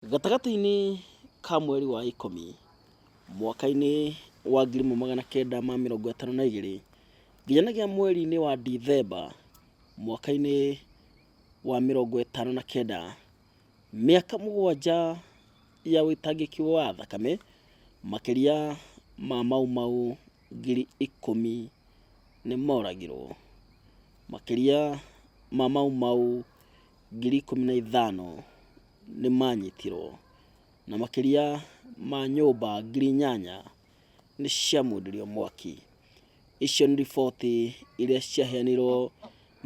Gatagati-inĩ ka mweri wa ikũmi mwaka-inĩ wa 1952 nginyagia mweri-inĩ wa Dithemba mwaka-inĩ wa 59, mĩaka 7 ya wĩitangĩki wa thakame, makĩria ma Mau 10,000 nĩ moragirwo. Makĩria ma Mau 15,000 nĩ manyitirwo, na makĩria ma nyũmba 8,000 nĩ ciamũririo mwaki. Icio nĩ riboti iria ciaheanirwo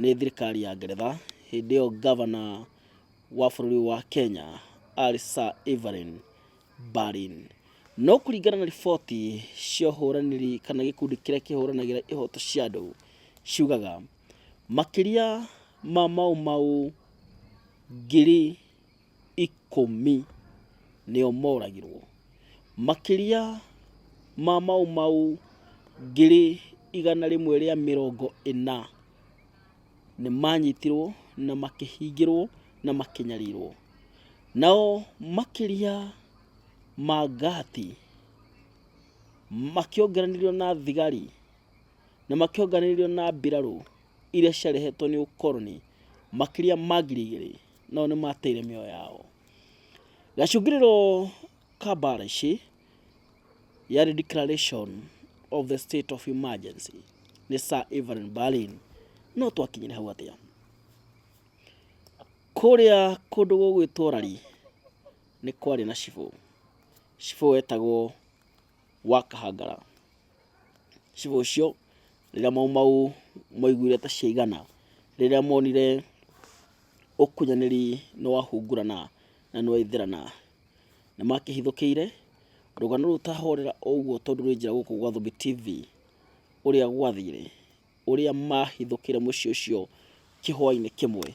nĩ thirikari ya Ngeretha hĩndĩ ĩyo governor wa bũrũri wa Kenya arĩ Sir Evelyn Baring. No kũringana na riboti cia ũhũranĩri kana gĩkundi kĩrĩa kĩhũranagĩra ihoto cia andũ, ciugaga makĩria ma Mau 10,000 nĩo moragirwo. Makĩria ma Mau 140,000 nĩ manyitirwo na makĩhingĩrwo na makĩnyarirwo. Nao makĩria ma ngati makĩonganĩrĩrio na thigari na makĩonganĩrĩrio na mbirarũ iria ciarehetwo nĩ ũkoroni, makĩria ma 2,000 nao nĩ mateire mĩoyo yao. Gacũngĩrĩro ka mbara ici yarĩ declaration of the state of emergency nĩ Sir Evelyn Baring. No twakinyire hau atĩa? Kũrĩa kũndũ gũgwĩtwo Rari nĩ kwarĩ na cibũ. Cibũ wetagwo wa Kahangara. Cibũ ũcio rĩrĩa Mau moiguire ta ciaigana, rĩrĩa monire ũkunyanĩri nĩ wahungurana na nĩ waithĩrana, nĩ makĩhithũkĩire rũgano rũu tahorera ũguo, tondũ rwĩ njĩra gũkũ gwa Thubi TV ũrĩa gwathire, ũrĩa mahithũkĩire mũciĩ ũcio kĩhwainĩ kĩmwe.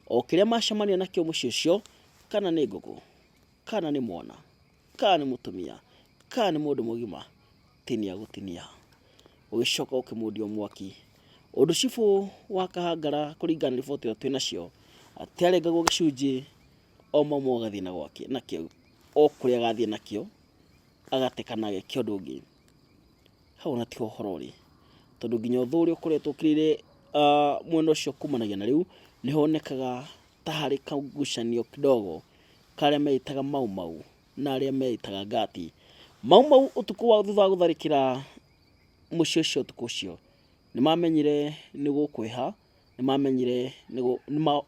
O kĩrĩa macemania nakĩo mũciĩ ũcio, kana nĩ ngũkũ, kana nĩ mwana, kana nĩ mũtumia, kana nĩ mũndũ mũgima, tinia gũtinia, ũgĩcoka ũkĩmundio mwaki. Ũndũ cibũ wa Kahangara kũringana na riboti iria twĩ nacio, atĩarengagwo gĩcunjĩ o Mau agathiĩ na gwake nakĩo, o kũrĩa agathiĩ nakĩo agatekana agekĩa ũndũ ũngĩ. Hau na tiho ũhoro ũrĩ, tondũ nginya ũthũ ũrĩa ũkoretwo ũkĩrĩire mwena ũcio kumanagia na rĩu nĩ honekaga ta harĩ kagucanio kidogo karĩa meitaga Mau na arĩa meitaga ngati. Mau ũtukũ wa thutha wa gũtharĩkĩra mũciĩ ũcio ũtukũ ũcio, nĩ mamenyire nĩ gũkwĩha, nĩ mamenyire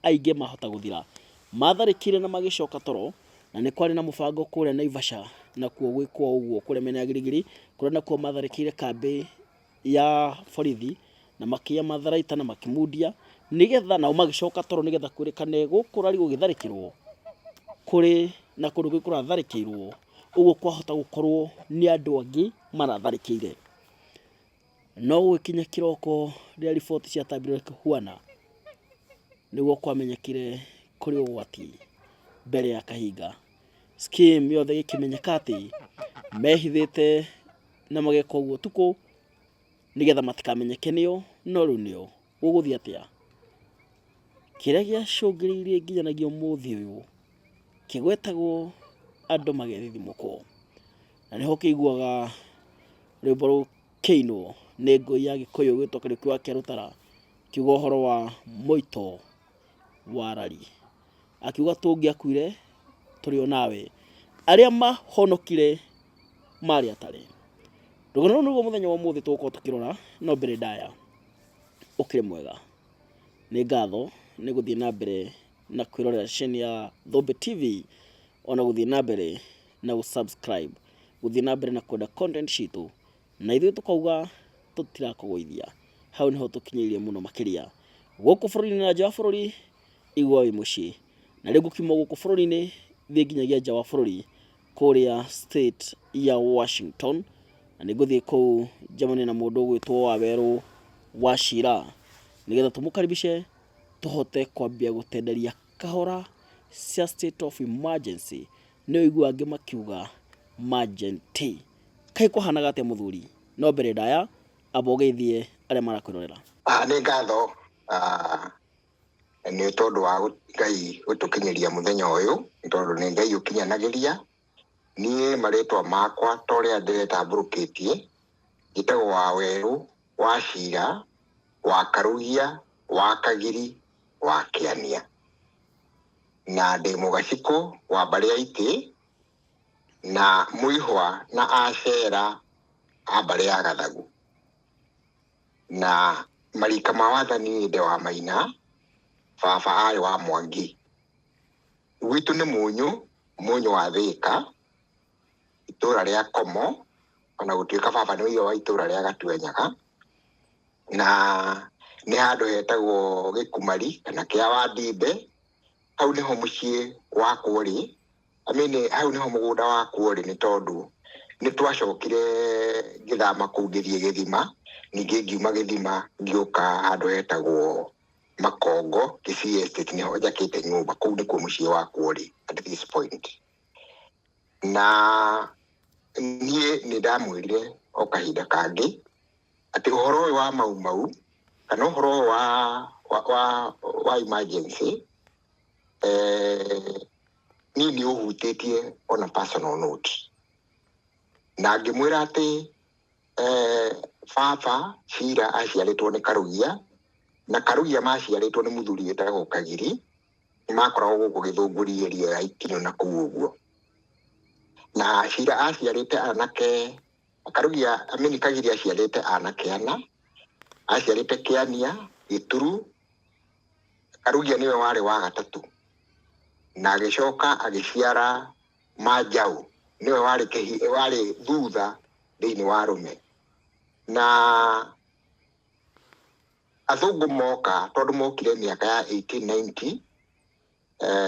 aingĩ mahota gũthira. Matharĩkĩire na magĩcoka toro, na nĩ kwarĩ na mũbango kũrĩa Naivasha nakuo gwĩkwo ũguo kũrĩa mĩena ya Girigiri, kũrĩa nakuo matharĩkĩire kambĩ ya borithi na makĩiya matharaita na makĩmundia, nĩgetha nao magĩcoka toro, nĩgetha kwĩrĩkane gũkũ Rari gũgĩtharĩkĩrwo kũrĩ na kũndũ gwĩ kũratharĩkĩirwo, ũguo kwahota gũkorwo nĩ andũ angĩ maratharĩkĩire. No gũgĩkinya kĩroko rĩrĩa riboti ciatambire kũhuana, nĩguo kwamenyekire kũrĩ ũgwati mbere ya kahinga. Scheme yothe ĩkĩmenyeka atĩ mehithĩte na mageka ũguo ũtukũ nĩgetha matikamenyeke nĩo. No rĩu nĩo gũgũthiĩ atĩa? Kĩrĩa gĩacũngĩrĩirie nginyanagia ũmũthĩ ũyũ kĩgwetagwo andũ magethithimũkwo, na nĩho kĩiguaga rwĩmbo rũkĩinwo nĩ ngũi ya Gĩkũyũ gwĩtwo Kariuki kĩa Rũtara, kiuga ũhoro wa Mũito wa Rari, akiuga tũngĩakuire tũrĩ o nawe, arĩa mahonokire marĩ atarĩ. Rũgano rũu nĩruo mũthenya wa ũmũthĩ tũgũkorwo tũkĩrora, no mbere ndaya ũkĩrĩ mwega. Nĩ ngatho nĩ gũthiĩ na mbere na kwĩrorera ceceni ya Thubi TV, ona gũthiĩ na mbere na gũsubscribe, gũthiĩ na mbere na kwenda content citũ, na ithuĩ tũkauga tũtirakũgũithia. Hau nĩho tũkinyĩirie mũno makĩria gũkũ bũrũri-inĩ na nja wa bũrũri, igua wĩ mũciĩ. Na rĩu gũkiuma gũkũ bũrũri-inĩ thiĩ nginyagia nja wa bũrũri kũrĩa state ya Washington, na nĩ ngũthiĩ kũu njemanie na mũndũ ũgwĩtwo Wawerũ Wachira, nĩgetha tũmũkaribishe tũhote kwambia gũtenderia kahora cia state of emergency. Nĩ ũigua angĩ makiuga emergency. Kaĩ kũhanaga atĩa mũthuri? No mbere ndaya amba ũgeithie arĩa marakwĩrorera. Nĩ ngatho nĩ tondũ wa Ngai gũtũkinyeria mũthenya ũyũ, tondũ nĩ Ngai ũkinyanagĩria. Niĩ marĩtwa makwa ta ũrĩa ndĩretambũrũkĩtie njĩtagwo Wawerũ wa Cira wa Karugia wa Kagiri wa Kĩania, na ndĩ mũgacikũ wa mbarĩ ya Itĩ na mũihwa na acera a mbarĩ ya Gathagu, na marika ma wathani ndĩ wa Maina, baba arĩ wa Mwangi. Gwitũ nĩ Mũnyũ wa Thĩka, itũra rĩa Komo, ona gũtuĩka baba nĩ wa itũra rĩa Gatuenyaga, na nĩ handũ hetagwo Gĩkumari kana kĩa Wandimbe. Hau nĩho mũciĩ wakwa ũrĩ, hau nĩho mũgũnda wakwa ũrĩ, nĩ tondũ nĩ twacokire ngĩthama kũu ngĩthiĩ Gĩthima, ningĩ ngiuma Gĩthima ngĩũka handũ hetagwo Makongo, Kisii Estate, nĩho njakĩte nyũmba. Kũu nĩkuo mũciĩ wakwa ũrĩ at this point. Na niĩ nĩ ndamwĩrire o kahinda kangĩ atĩ ũhoro ũyũ wa Mau kana ũhoro wa emergency niĩ nĩ ũhutĩtie on a personal note, na ngĩmwĩra atĩ baba Cira aciarĩtwo nĩ Karugia, na Karugia maciarĩtwo nĩ mũthuri wĩtagwo Kagiri, nĩ makoragwo gũkũ Gĩthũngũri area ya Ikinyo na kũu ũguo. Na Cira aciarĩte anake, Karugia Kagiri aciarĩte anake ana, aciarĩte Kĩania, Gĩturu, Karugia nĩwe warĩ wa gatatũ, na agĩcoka agĩciara Manjaũ, nĩwe warĩ thutha thĩinĩ wa Rũme. Na athũngũ moka, tondũ mokire mĩaka ya 1890,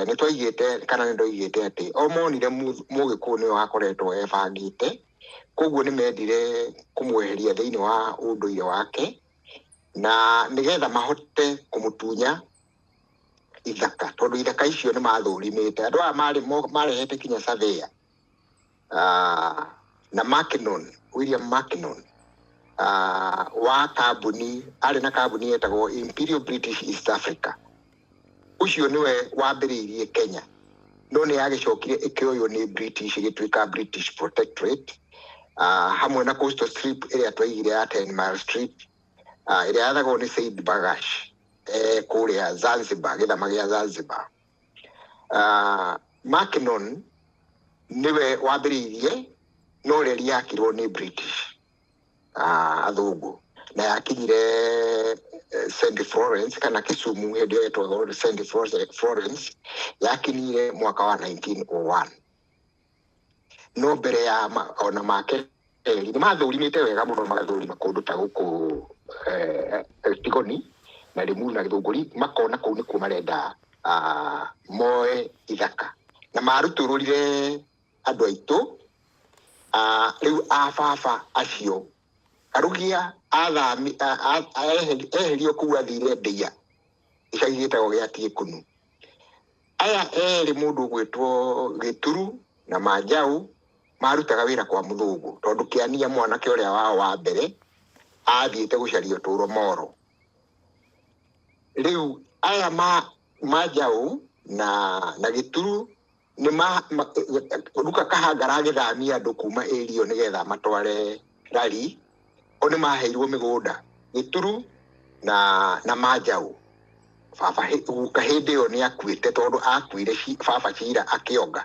nĩ twaigĩte kana nĩ ndoigĩte atĩ o monire Mũgĩkũyũ nĩwe wakoretwo ebangĩte, koguo nĩ mendire kũmweheria thĩinĩ wa ũndũire wake, na nĩgetha mahote kũmũtunya ithaka, tondũ ithaka icio nĩ mathũrimĩte. Andũ aya marehete kinya surveyor na William Mackinnon wa kambuni, arĩ na kambuni yetagwo Imperial British East Africa. Ũcio nĩwe wambĩrĩirie Kenya, no nĩ yagĩcokire ĩkĩoywo nĩ British, ĩgĩtuĩka British Protectorate, hamwe na Coastal Strip ĩrĩa twaigire ya 10 Mile Strip, ĩrĩa yathagwo nĩ Said Bagash kũrĩa Zanzibar, gĩthama gĩa Zanzibar. Mackinnon nĩwe wambĩrĩirie, no reri yakirwo nĩ British athũngũ, na yakinyire St. Florence kana Kisumu, hĩndĩ ĩyo yetagwo St. Florence, yakinyire mwaka wa 1901. No mbere ya ona make nĩ mathũrimĩte wega mũno, magathũrima kũndũ ta gũkũ Tigoni na Limuru na Gĩthũngũri, makona kũu nĩkuo marenda moe ithaka, na marutũrũrire andũ aitũ. Rĩu baba acio Karugia eherio kũu athire Ndeia, icagi gĩtagwo gĩa Tiĩkũnu. Aya erĩ, mũndũ ũgwĩtwo Gĩturu na Manjaũ, marutaga wĩra kwa mũthũngũ, tondũ Kĩania mwanake ũrĩa wao wa mbere athiĩte gũcaria ũtũũro Moro. Rĩu aya Manjaũ na Gĩturu Luka Kahanga aragĩthamia andũ kuma area ĩyo nĩgetha matware rari, o nĩ maheirwo mĩgũnda Gĩturu na Manjaũ. Baba hĩndĩ ĩyo nĩ akuĩte, tondũ akuire baba Cira akĩonga,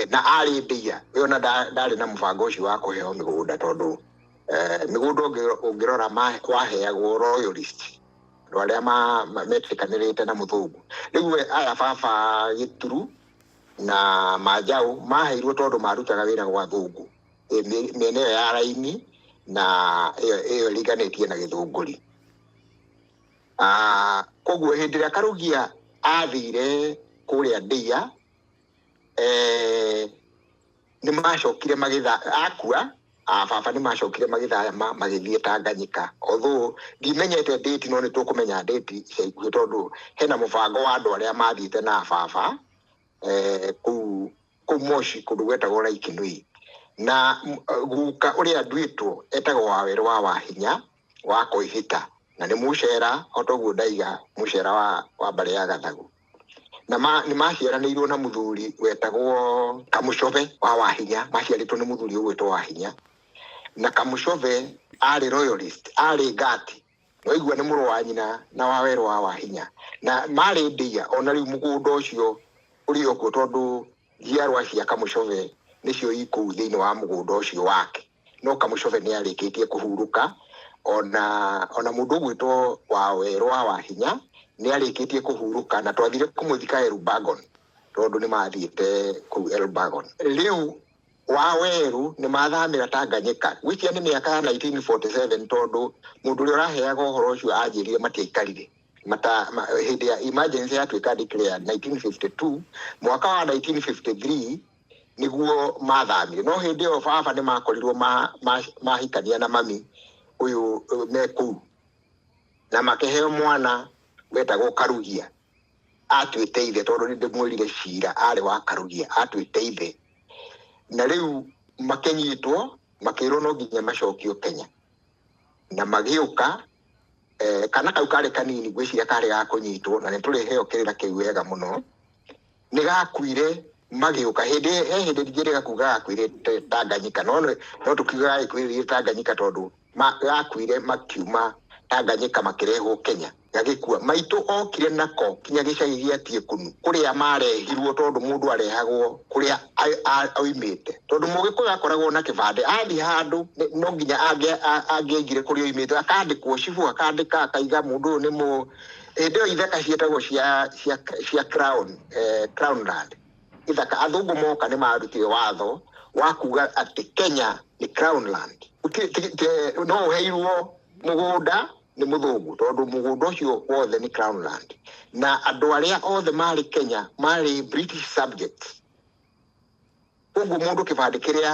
na arĩ Ndeia. Ĩyo na ndarĩ na mũbango ũcio wa kũheo mĩgũnda, tondũ mĩgũnda ũngĩrora waheagwo royalist, andũ arĩa metĩkanĩrĩte na mũthũngũ. Rĩu aya baba Gĩturu na Manjaũ maheirwo tondũ marutaga wĩra gwa thũngũ mĩena ĩyo ya Raini na ĩyo ĩriganĩtie na Gĩthũngũri. Koguo hĩndĩ ĩrĩa Karugia athire kũrĩa Ndeia, nĩ macokire akua, baba nĩ macokire magĩthama magĩthiĩ Tanganyika. Although ndimenyete date, no nĩ tũkũmenya date cia ikuhĩ, tondũ hena mũbango wa andũ arĩa mathiĩte na baba kũu Moshi, kũndũ gwetagwo Laikinui. Na guka ũrĩa nduĩtwo etagwo Wawerũ wa Wahinya wa Koihĩta, na nĩ mũcera otoguo ndaiga mũcera wa mbare ya Gathagu na nĩ maciaranĩirwo na mũthuri wetagwo Kamucove wa Wahinya maciarĩtwo nĩ mũthuri ũgwĩtwo Wahinya na Kamucove arĩ royalist arĩ ngati waigua nĩ mũrũ wa nyina na wa Werũ wa Wahinya na marĩ ndia ona rĩu mũgũnda ũcio ũrĩ okuo tondũ njiarwa cia Kamucove nĩcio ikũu thĩinĩ wa mũgũnda ũcio wake no Kamucove nĩ arĩkĩtie kũhurũka ona mũndũ ũgwĩtwo wa Werũ wa Wahinya nĩ arĩkĩtie kũhurũka na twathire kũmũthika Elbagon tondũ nĩ mathiĩte kũu Elbagon rĩu wa Werũ nĩ mathamĩra Tanganyika gwikia nĩ mĩaka ya 1947 tondũ mũndũ ũrĩa ũraheaga ũhoro ũcio anjĩrire matiaikarire hĩndĩ ya emergency yatuĩka declared 1952 mwaka wa 1953 nĩguo mathamire no hĩndĩ ĩyo baba nĩ makorirwo mahikania na mami ũyũ mekũu na makĩheo mwana wetagwo Karugia atuĩte ithe tondũ nĩ ndĩmwĩrire cira arĩ wa Karugia atuĩte ithe na rĩu makĩnyitwo makĩrwo no nginya macokio Kenya na magĩũka kana kau karĩ kanini gwĩciria karĩ ga kũnyitwo na nĩ tũrĩheo kĩrĩra kĩu wega mũno nĩ gakuire magĩũka hĩndĩ ndingĩrĩga kuga gakuire Tanganyika no tũkiuga gakuire Tanganyika tondũ gakuire makiuma Tanganyika makĩrehwo Kenya gagĩkua maitũ okire nako kinya gĩcagi gĩa Tiekunu kũrĩa marehirwo tondũ mũndũ arehagwo kũrĩa oimĩte tondũ mũgĩkũyũ akoragwo na kĩbandĩ athiĩ handũ no nginya angĩaingire kũrĩa oimĩte akandĩkwo cibu akandĩka akaiga mũndũ ũyũ nĩ hĩndĩ ĩyo ithaka ciĩtagwo cia crown land ithaka athũngũ moka nĩ marutire watho wa kuga atĩ Kenya nĩ crown land no ũheirwo mũgũnda nĩ mũthũngũ tondũ mũgũnda ũcio wothe nĩ crown land na andũ arĩa othe marĩ Kenya marĩ British subjects ũguo mũndũ kĩbandĩ kĩrĩa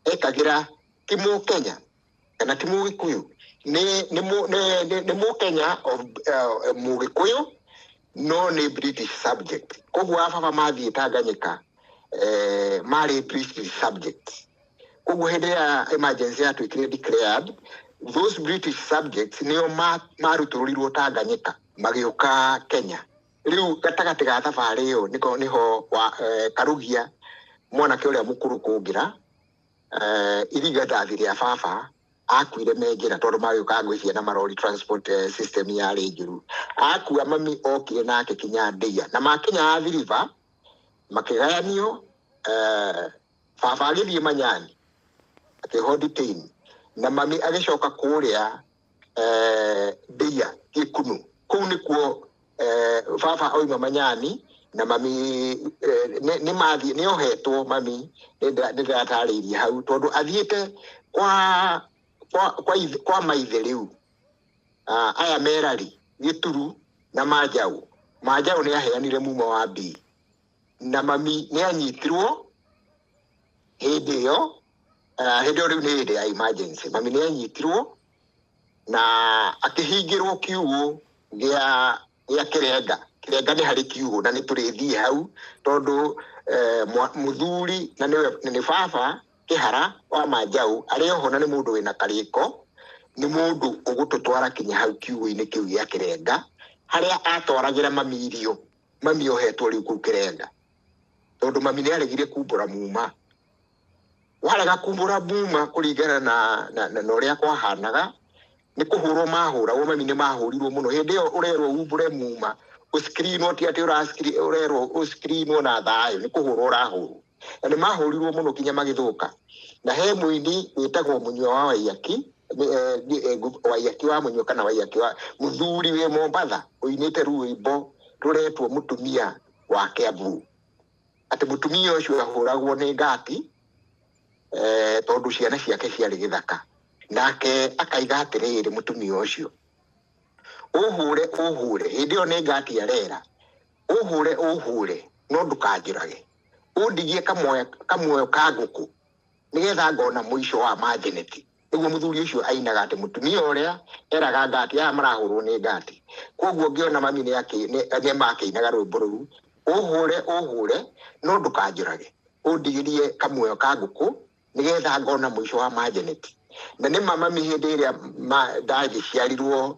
ekagĩra ti Mũkenya kana ti Mũgĩkũyũ nĩ Mũkenya Mũgĩkũyũ no nĩ British subject koguo baba mathiĩ Tanganyika marĩ British subjects koguo hĩndĩ ya emergency yatuĩkire declared those British subjects nĩo marutũrũrirwo Tanganyika magĩũka Kenya rĩu gatagatĩ ga thabarĩ ĩyo niho Karugia mwanake ũrĩa mũkũrũ kũngĩra irigatathi rĩa baba akuire menjera tondũ magĩũka gwĩcia na marori transport system yarĩ njũru akua mami okire nake kinya Ndeia na makinya Athi River makĩgayanio baba agĩthiĩ Manyani akĩho detain na mami agĩcoka kũrĩa Ndeia Gĩkunu kũu nĩkuo baba oima Manyani na mami nĩ ohetwo mami nĩndatarĩirie hau tondũ athiĩte kwa maithe rĩu aya Merari Gĩturu na Manjaũ nĩ aheanire muma wa mbii na mami nĩ anyitirwo hĩndĩ ĩyo rĩu nĩ hĩndĩ ya emergency mami nĩ anyitirwo na akĩhingĩrwo kiugũ gĩa Kĩrenga nĩ harĩ kiugũ na nĩ tũrĩthiĩ hau tondũ mũthuri na nĩ baba Kĩhara wa Manjaũ arĩ oho na nĩ mũndũ wĩna karĩko nĩ mũndũ ũgũtũtwara kinya hau kiugũ-inĩ kĩu gĩa Kĩrenga harĩa atwaragĩra mami irio mami ohetwo rĩu kũu Kĩrenga tondũ mami nĩ aregire kumbũra muma warega kumbũra muma kũringana na ũrĩa kwahanaga nĩ kũhũrwo mahũragwo mami nĩ mahũrirwo mũno hĩndĩ ĩyo ũrerwo umbũre muma ũskrinwo ti atĩ ũrerwo ũskrinwo na thayũ nĩ kũhũrwo ũrahũrwo na nĩ mahũrirwo mũno kinya magĩthũka na he mũini wĩtagwo Mũnyua wa Waiyaki wa Mũnyua kana Waiyaki wa mũthuri wĩ Mombatha ũinĩte rwĩmbo rũretwo mũtumia wa Kĩambu atĩ mũtumia ũcio ahũragwo nĩ ngati tondũ ciana ciake ciarĩ gĩthaka nake akaiga atĩrĩrĩ mũtumia ũcio ũhũre hĩndĩ ĩyo nĩ ngati arera ũhũre no ndũkanjũrage ũndigie kamuoyo ka ngũkũ nĩgetha ngona mũico wa majeneti nĩguo mũthuri ũcio ainaga atĩ mũtumia ũrĩa eraga ngati aya marahũrwo nĩ ngati koguo ngĩona mami nĩ makĩinaga rwĩmbo rũu ũhũre no ndũkanjũrage ũndigĩrie kamuoyo ka ngũkũ nĩgetha ngona mũico wa majeneti na nĩ mami hĩndĩ ĩrĩa ndagĩciarirwo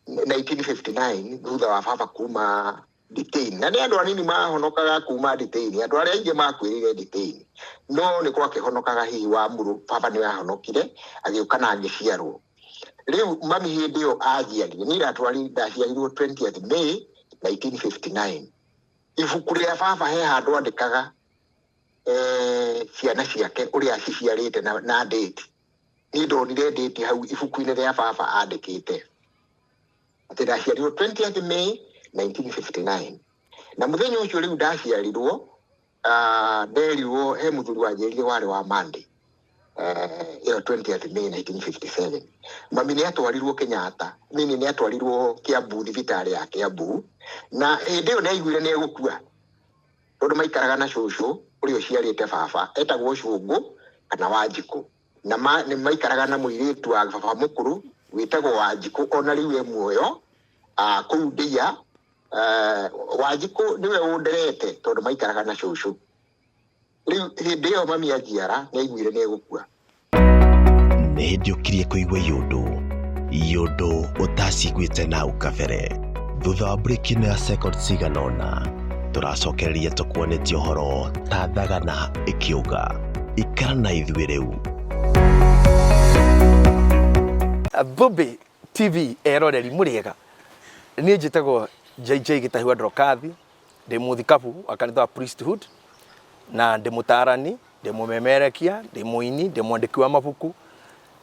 1959 thutha wa baba kuma detain, na nĩ andũ anini mahonokaga kuma detain, andũ arĩa aingĩ makuĩrĩire detain, no nĩ gwakĩhonokaga hihi wa mũrũ baba nĩ ahonokire agĩũka na agĩciarwo. Rĩu mami hĩndĩ ĩyo ajiarire, niĩ ndaciarirwo 20th May 1959. Ibuku rĩa baba he handũ andĩkaga ciana ciake ũrĩa aciciarĩte na date. Niĩ ndonire date hau ibuku-inĩ rĩa baba andĩkĩte atĩ ndaciarirwo 20th May 1959. Na mũthenya ũcio rĩu ndaciarirwo nderirwo he mũthuri wanjĩrire warĩ wa Monday ĩyo 20th May 1957. Mami nĩ atwarirwo Kenyatta, nini nĩ atwarirwo Kiambu, thibitarĩ ya Kiambu, na hĩndĩ ĩyo nĩ aiguire nĩ egũkua tondũ maikaraga na cũcũ ũrĩa ũciarĩte baba etagwo Cũngũ kana Wanjikũ, na nĩ maikaraga na mũirĩtu wa baba mũkũrũ wĩtagwo Wanjikũ, ona rĩu e muoyo kũu Ndia. Wanjikũ niwe ũnderete tondũ maikaraga na cũcũ. Rĩu hĩndĩ ĩyo mami ajiara nĩ aiguire nĩ egũkua. Nĩ ndĩũkirie kũigua yũndũ ũtaciguĩte nau kabere. Thutha wa break-inĩ ya second cigana ũna tũracokereria tũkuonetie ũhoro ta thagana ĩkiuga ikara na ithuĩ rĩu. Thubi TV eroreri mũrĩega. Niĩ njĩtagwo JJ Gĩtahi Ndrokathi, ndĩ mũthikabu wa kanitha wa Priesthood, na ndĩ mũtarani, ndĩ mũmemerekia, ndĩ mũini, ndĩ mwandĩki wa mabuku,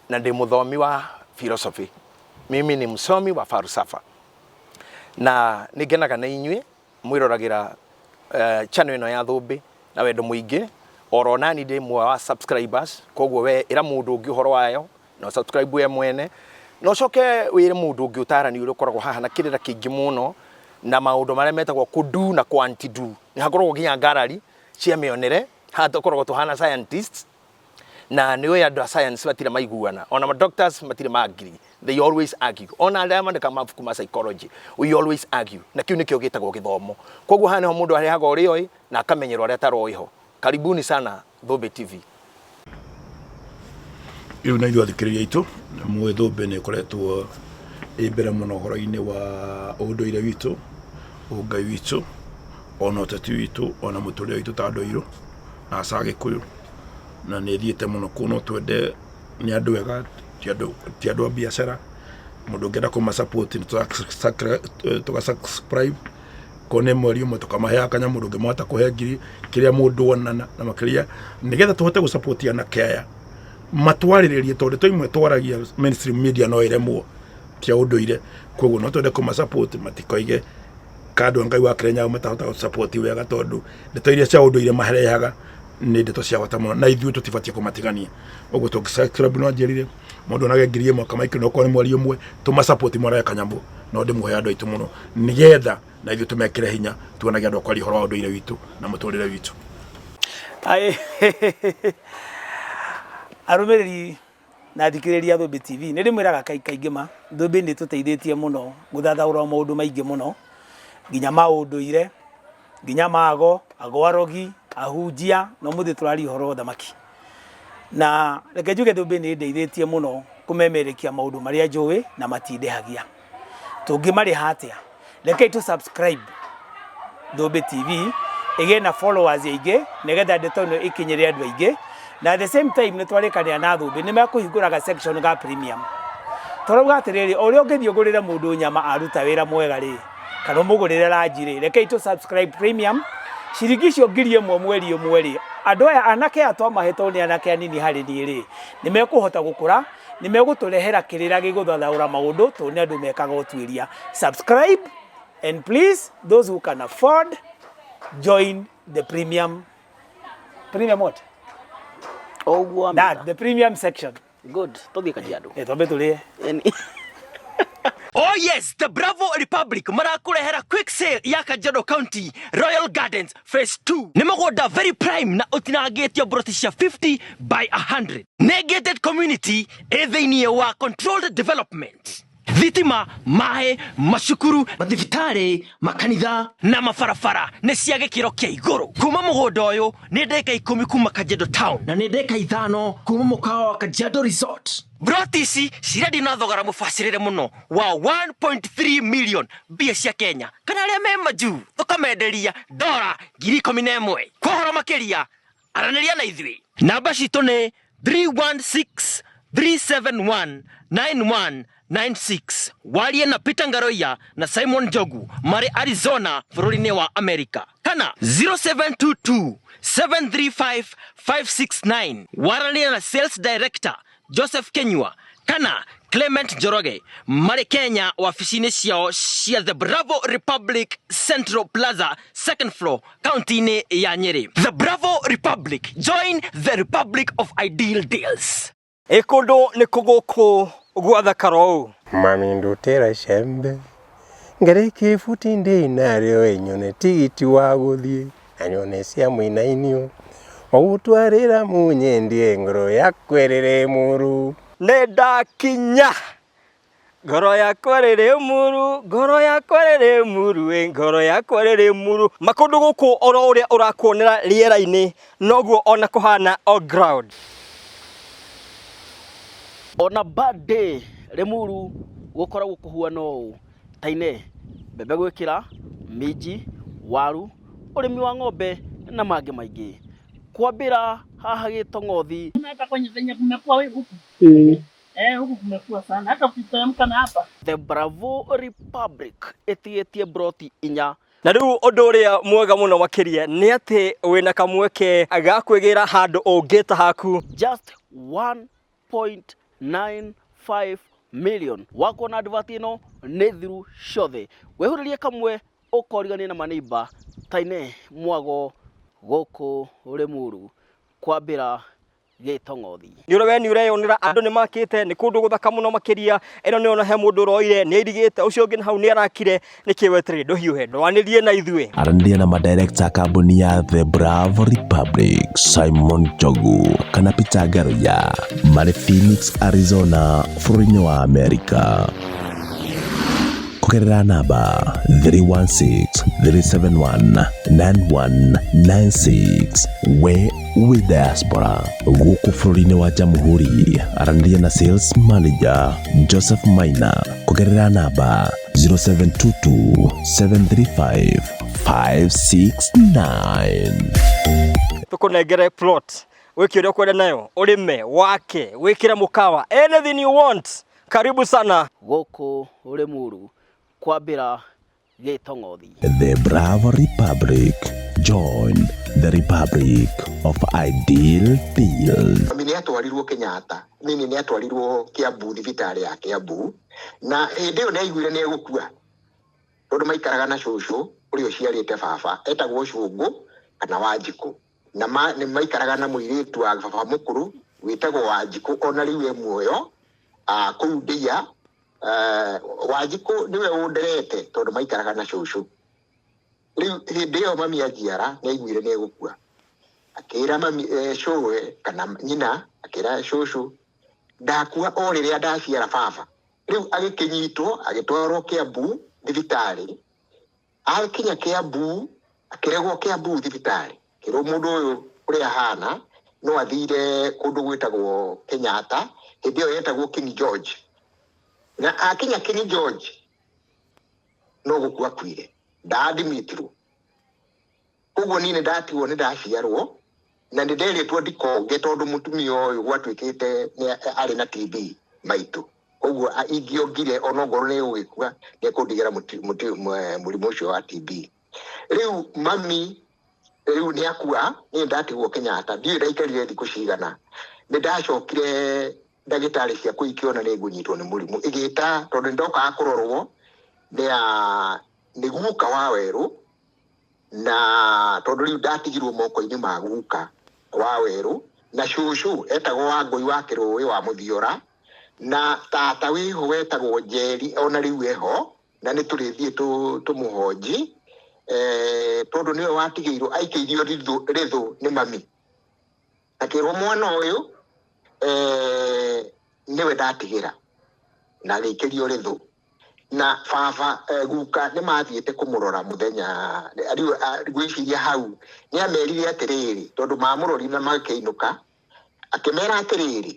na ndĩ mũthomi wa philosophy. Mimi ni msomi wa falsafa. Na nĩngenaga na inyuĩ mwĩroragĩra channel ĩno ya Thubi na wendo mũingĩ. Oro nani ndĩ mwe wa subscribers, koguo we ĩra mũndũ ũngĩ ũhoro wayo na subscribe we mwene. No coke wĩre mũndũ ũngĩ ũtarani ũrĩa ũkoragwo haha na kĩrĩra kĩingĩ mũno na maũndũ marĩa metagwo kũdu na kwantidu. Nĩ hakoragwo nginya ngarari cia mĩonere, haha tũkoragwo tũhana scientists, na nĩ ũĩ andũ a science matirĩ maiguana, ona ma doctors matirĩ maagiri, they always argue. Ona arĩa mandĩka mabuku ma psychology, we always argue, na kĩu nĩkĩo gĩtagwo gĩthomo. Koguo haha nĩho mũndũ arehaga ũrĩa oĩ na akamenyerwo ũrĩa ataroĩ ho. Karibuni sana Thubi TV. Rĩu na ithuĩ athikĩrĩria aitũ, mũĩ Thubi nĩ ĩkoretwo ĩ mbere mũno ũhoro-inĩ wa ũndũire witũ, ũngai witũ, ona ũteti witũ, ona mũtũrĩre witũ ta andũ airũ na aca Gĩkũyũ, na nĩ ĩthiĩte mũno kuo. No twende nĩ andũ ega, ti andũ a biacara. Mũndũ ũngĩenda kũmasupport tũgasubscribe ko nĩ mweri ũmwe tũkamaheaga kanyamũ, mũndũ ũngĩmahota kũhe ngiri kĩrĩa mũndũ onana na makĩria, nĩgetha tũhote gũsupport anake aya matwarĩrĩrie, tondũ tũimwe twaragia mainstream media no ĩremwo tia ũndũire. Koguo no twende kũmasupport matikoige kandũ Ngai wa Kenya matahota gũsupport wega, tondũ ndeto iria cia ũndũire maherehaga nĩ ndeto cia bata mũno na ithuĩ tũtibatiĩ kũmatigania. Ũguo tũngĩsubscribe no njĩrire mũndũ onage ngiri ĩmwe kama ikĩno okorwo nĩ mweri ũmwe tũmasupport mwaraya kanyamũ, no ndĩmũhe andũ aitũ mũno nĩgetha na ithuĩ tũmekĩre hinya tuonagia andũ akwari ũhoro wa ũndũire witũ na mũtũrĩre witũ. Arũmĩrĩri na thikĩrĩria Thubi TV, nĩ ndĩmwĩraga kaingĩ ma Thubi nĩ tũteithĩtie mũno gũthathaũra maũndũ maingĩ mũno, nginya maũndũire, nginya mago, agwarogi, ahunjia, no mũthĩ tũrari ũhoro wa thamaki. Na reke njuge Thubi nĩ ndeithĩtie mũno kũmemerekia maũndũ marĩa njũĩ na matindehagia. Tũngĩmarĩha atĩa? Rekei tu subscribe Thubi TV, ĩgĩe na followers aingĩ, nĩgetha ndeto ĩno ĩkinyĩre andũ aingĩ. Na at the same time nĩ twarĩkanĩra na Thubi nĩ mekũhingũraga section ga premium. Tũrauga atĩrĩrĩ, ũrĩa ũngĩthiĩ ũgũrĩre mũndũ nyama aruta wĩra mwega rĩ, kana mũgũrĩre ranji rĩ, rekei tu subscribe premium, ciringi icio ngiri ĩmwe mweri ũmwe rĩ, andũ aya anake aya twamahetwo nĩ anake anini harĩ niĩ rĩ, nĩ mekũhota gũkũra, nĩ megũtũrehera kĩrĩra gĩgũthathaũra maũndũ, tondũ nĩ andũ mekaga ũtuĩria. Subscribe and please those who can afford join the premium what? That the premium section. Good. Tũthiĩ Kajiado. Twambe tũrĩe. Oh yes, the Bravo Republic marakurehera quick sale ya Kajiado County Royal Gardens Phase 2. Nĩ mũgũnda very prime na ũtinangĩtio broti cia 50 by 100. Negated community thĩinĩ wa controlled development. thitima, maĩ, macukuru, mathibitarĩ, makanitha na mabarabara nĩ cia gĩkĩro kĩa igũrũ. Kuma mũgũnda ũyũ nĩ ndeka 10 kuma Kajiado Town na nĩ ndeka 5 kuma mũkawa wa Kajiado Resort. Broti ici cirendio na thogora mũbacĩrĩre mũno wa 1.3 million mbia cia Kenya. Kana arĩa me majuu tũkamenderia $11,000. Kwa ũhoro makĩria aranĩria na ithuĩ. Namba citũ nĩ 316-371-9196. Warie na Peter Ngaroia na Simon Njogu marĩ Arizona bũrũri-inĩ wa Amerika. Kana 0722-735-569. Waranĩria na Sales Director Joseph Kenyua kana Clement Njoroge marĩ Kenya wabici-inĩ ciao cia The Bravo Republic Central Plaza 2nd floor kaunti-inĩ ya Nyeri. The Bravo Republic, join the Republic of Ideal Deals. Ĩkũndũ nĩ kũgũkũ gwathakara ũũ. Mami ndutĩra cembe ngarĩkie buti ndĩ narĩo nyone tigiti wa gũthiĩ na nyone cia mũinainio ogũtwarĩra mũnyendie ngoro yakwerere mũru Nedakinya ngoro yakwerere mũru, ngoro yakwerere mũru, ngoro yakwerere mũru. Makũndũ gũkũ oro ũrĩa ũrakuonera rĩera-inĩ noguo ona kũhana on ground. Ona bad day Limuru gũkoragwo kũhuana ũũ taine mbembe gwĩkĩra minji, waru, ũrĩmi wa ng'ombe na mangĩ maingĩ. Kwambĩra haha Gĩtong'othi hata kwenye venye kumekuwa wewe huku huku kumekuwa sana hata ukiteremka na hapa. The Bravo Republic ĩtigĩtie broti 4. Na rĩu ũndũ ũrĩa mwega mũno makĩria nĩ atĩ wĩna kamweke agakwĩgĩra handũ ũngĩta haku. Just 1.95 million. Wako na advert ĩno nĩ through Shothe. Wehũrĩrie kamwe ũkoriganie na maneiba taine mwago gũkũ Limuru kwambĩra Gĩtong'othi. Nĩũrwe nĩũreyonera andũ nĩ makĩte nĩ kũndũ gũthaka mũno makĩria. Ĩno nĩona he mũndũ ũroire nĩ irigĩte ũcio ũngĩ hau nĩ arakire nĩkĩĩ weterere ndũhiũhe ndwanĩrie na ithuĩ. Aranĩria na madirector kambuni ya The Bravo Republic Simon Njogu kana Peter Ngaroia marĩ Phoenix, Arizona bũrũri-inĩ wa Amerika. Kugerera namba 316-371-9196 we with diaspora gũkũ bũrũri-inĩ wa Jamhuri. Aranĩria na Sales Manager Joseph Maina kugerera namba 0722-735-569. Tũkũnengere plot wĩkĩ ũrĩa ũkwenda nayo ũrĩme wake wĩkĩre mũkawa anything you want. Karibu sana gũkũ Limuru kwambĩra Gĩtong'othi. The Bravo Republic, join the Republic of Ideal Deals. Mimi nĩatwarirwo Kenyatta, mimi nĩatwarirwo Kiambu thibitarĩ ya Kiambu na hĩndĩ ĩyo nĩaiguire nĩegũkua tondũ maikaraga na cũcũ ũrĩa ũciarĩte baba etagwo Cũngũ kana Wanjikũ na nĩ maikaraga na mũirĩtu wa baba mũkũrũ wĩtagwo Wanjikũ ona rĩu muoyo kũu Ndia. Wanjikũ niwe ũnderete tondũ maikaraga na cũcũ. Rĩu hĩndĩ ĩyo mami ajiara nĩaiguire nĩegũkua akĩra mami cũwe kana nyina akĩra cũcũ ndakua o rĩrĩa ndaciara baba. Rĩu agĩkĩnyitwo agĩtwarwo Kiambu thibitarĩ. Akinya Kiambu akĩregwo Kiambu thibitarĩ kĩrwo mũndũ ũyũ ũrĩa ahana no athire kũndũ gwĩtagwo Kenyatta hĩndĩ ĩyo yetagwo King George. Na akinya King George no gũkua kwire ndaadimitirwo. Ũguo niĩ ndatigwo nĩ ndaciarwo na nĩ nderĩtwo ndikonge tondũ mũtumia ũyũ gwatuĩkĩte arĩ na TB maitũ. Ũguo ingĩongire onongorwo nĩ ũgĩkua nĩ kũndigĩra mũrimũ ũcio wa TB. Rĩu mami rĩu nĩakua niĩ ndatigwo Kenyatta ndiĩ ndaikarire thikũ cigana. Nĩ ndacokire ndagĩtarĩ cia kũikiona nĩ ngũnyitwo nĩ mũrimũ igĩta tondũ ndokaga kũrorwo nĩ guka wa werũ na tondũ rĩu ndatigirwo moko-inĩ ma guka wa werũ na cũcũ etagwo Wangũi wa Kĩrũĩ wa Mũthiora na tata wĩho wetagwo Njeri ona rĩu eho na nĩ tũrĩthiĩ tũmũhonji tondũ nĩwe watigĩirwo aikĩirio rĩthũ nĩ mami. Akĩrwo mwana ũyũ niwe ndatigĩra na gĩikĩrio rĩthũ na baba guka nĩ mathiĩte kũmũrora mũthenya gwĩciria hau nĩ amerire atĩrĩrĩ tondũ mamũrori na makĩinũka akĩmera atĩrĩrĩ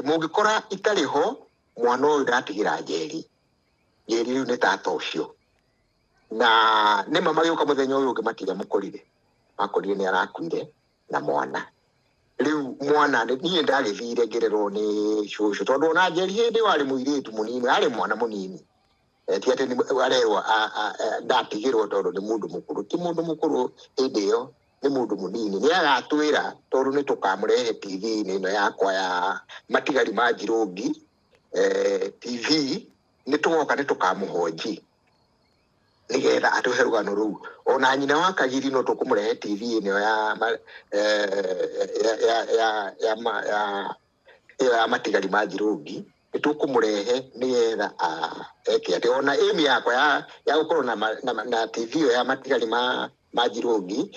mũngĩkora itarĩ ho mwana ũyũ ndatigĩra njeri rĩu nĩ tata ũcio na nĩ mama magĩũka mũthenya ũyũ ũngĩ matiga makorire nĩ arakuire na mwana rĩu mwana niĩ ndagĩthire ngĩrerwo nĩ cũcũ tondũ ona njeri hĩndĩ warĩ mũirĩtu mũnini arĩ mwana mũnini ti atĩ arerwo ndatigĩrwo tondũ nĩ mũndũ mũkũrũ ti mũndũ mũkũrũ hĩndĩ ĩyo nĩ mũndũ mũnini nĩ agatwĩra tondũ nĩ tũkamũrehe TV-inĩ ĩno yakwa ya matigari ma Njirũngi TV nĩ tũgoka nĩ tũkamũhonji nigetha atũhe rũgano rũu ona nyina wa Kagiri no tũkũmũrehe TV ĩno ya matigari ma Njirũngi nĩ tũkũmũrehe nigetha eke atĩ ona aim yakwa ya gũkorwo na TV ĩyo ya matigari ma Njirũngi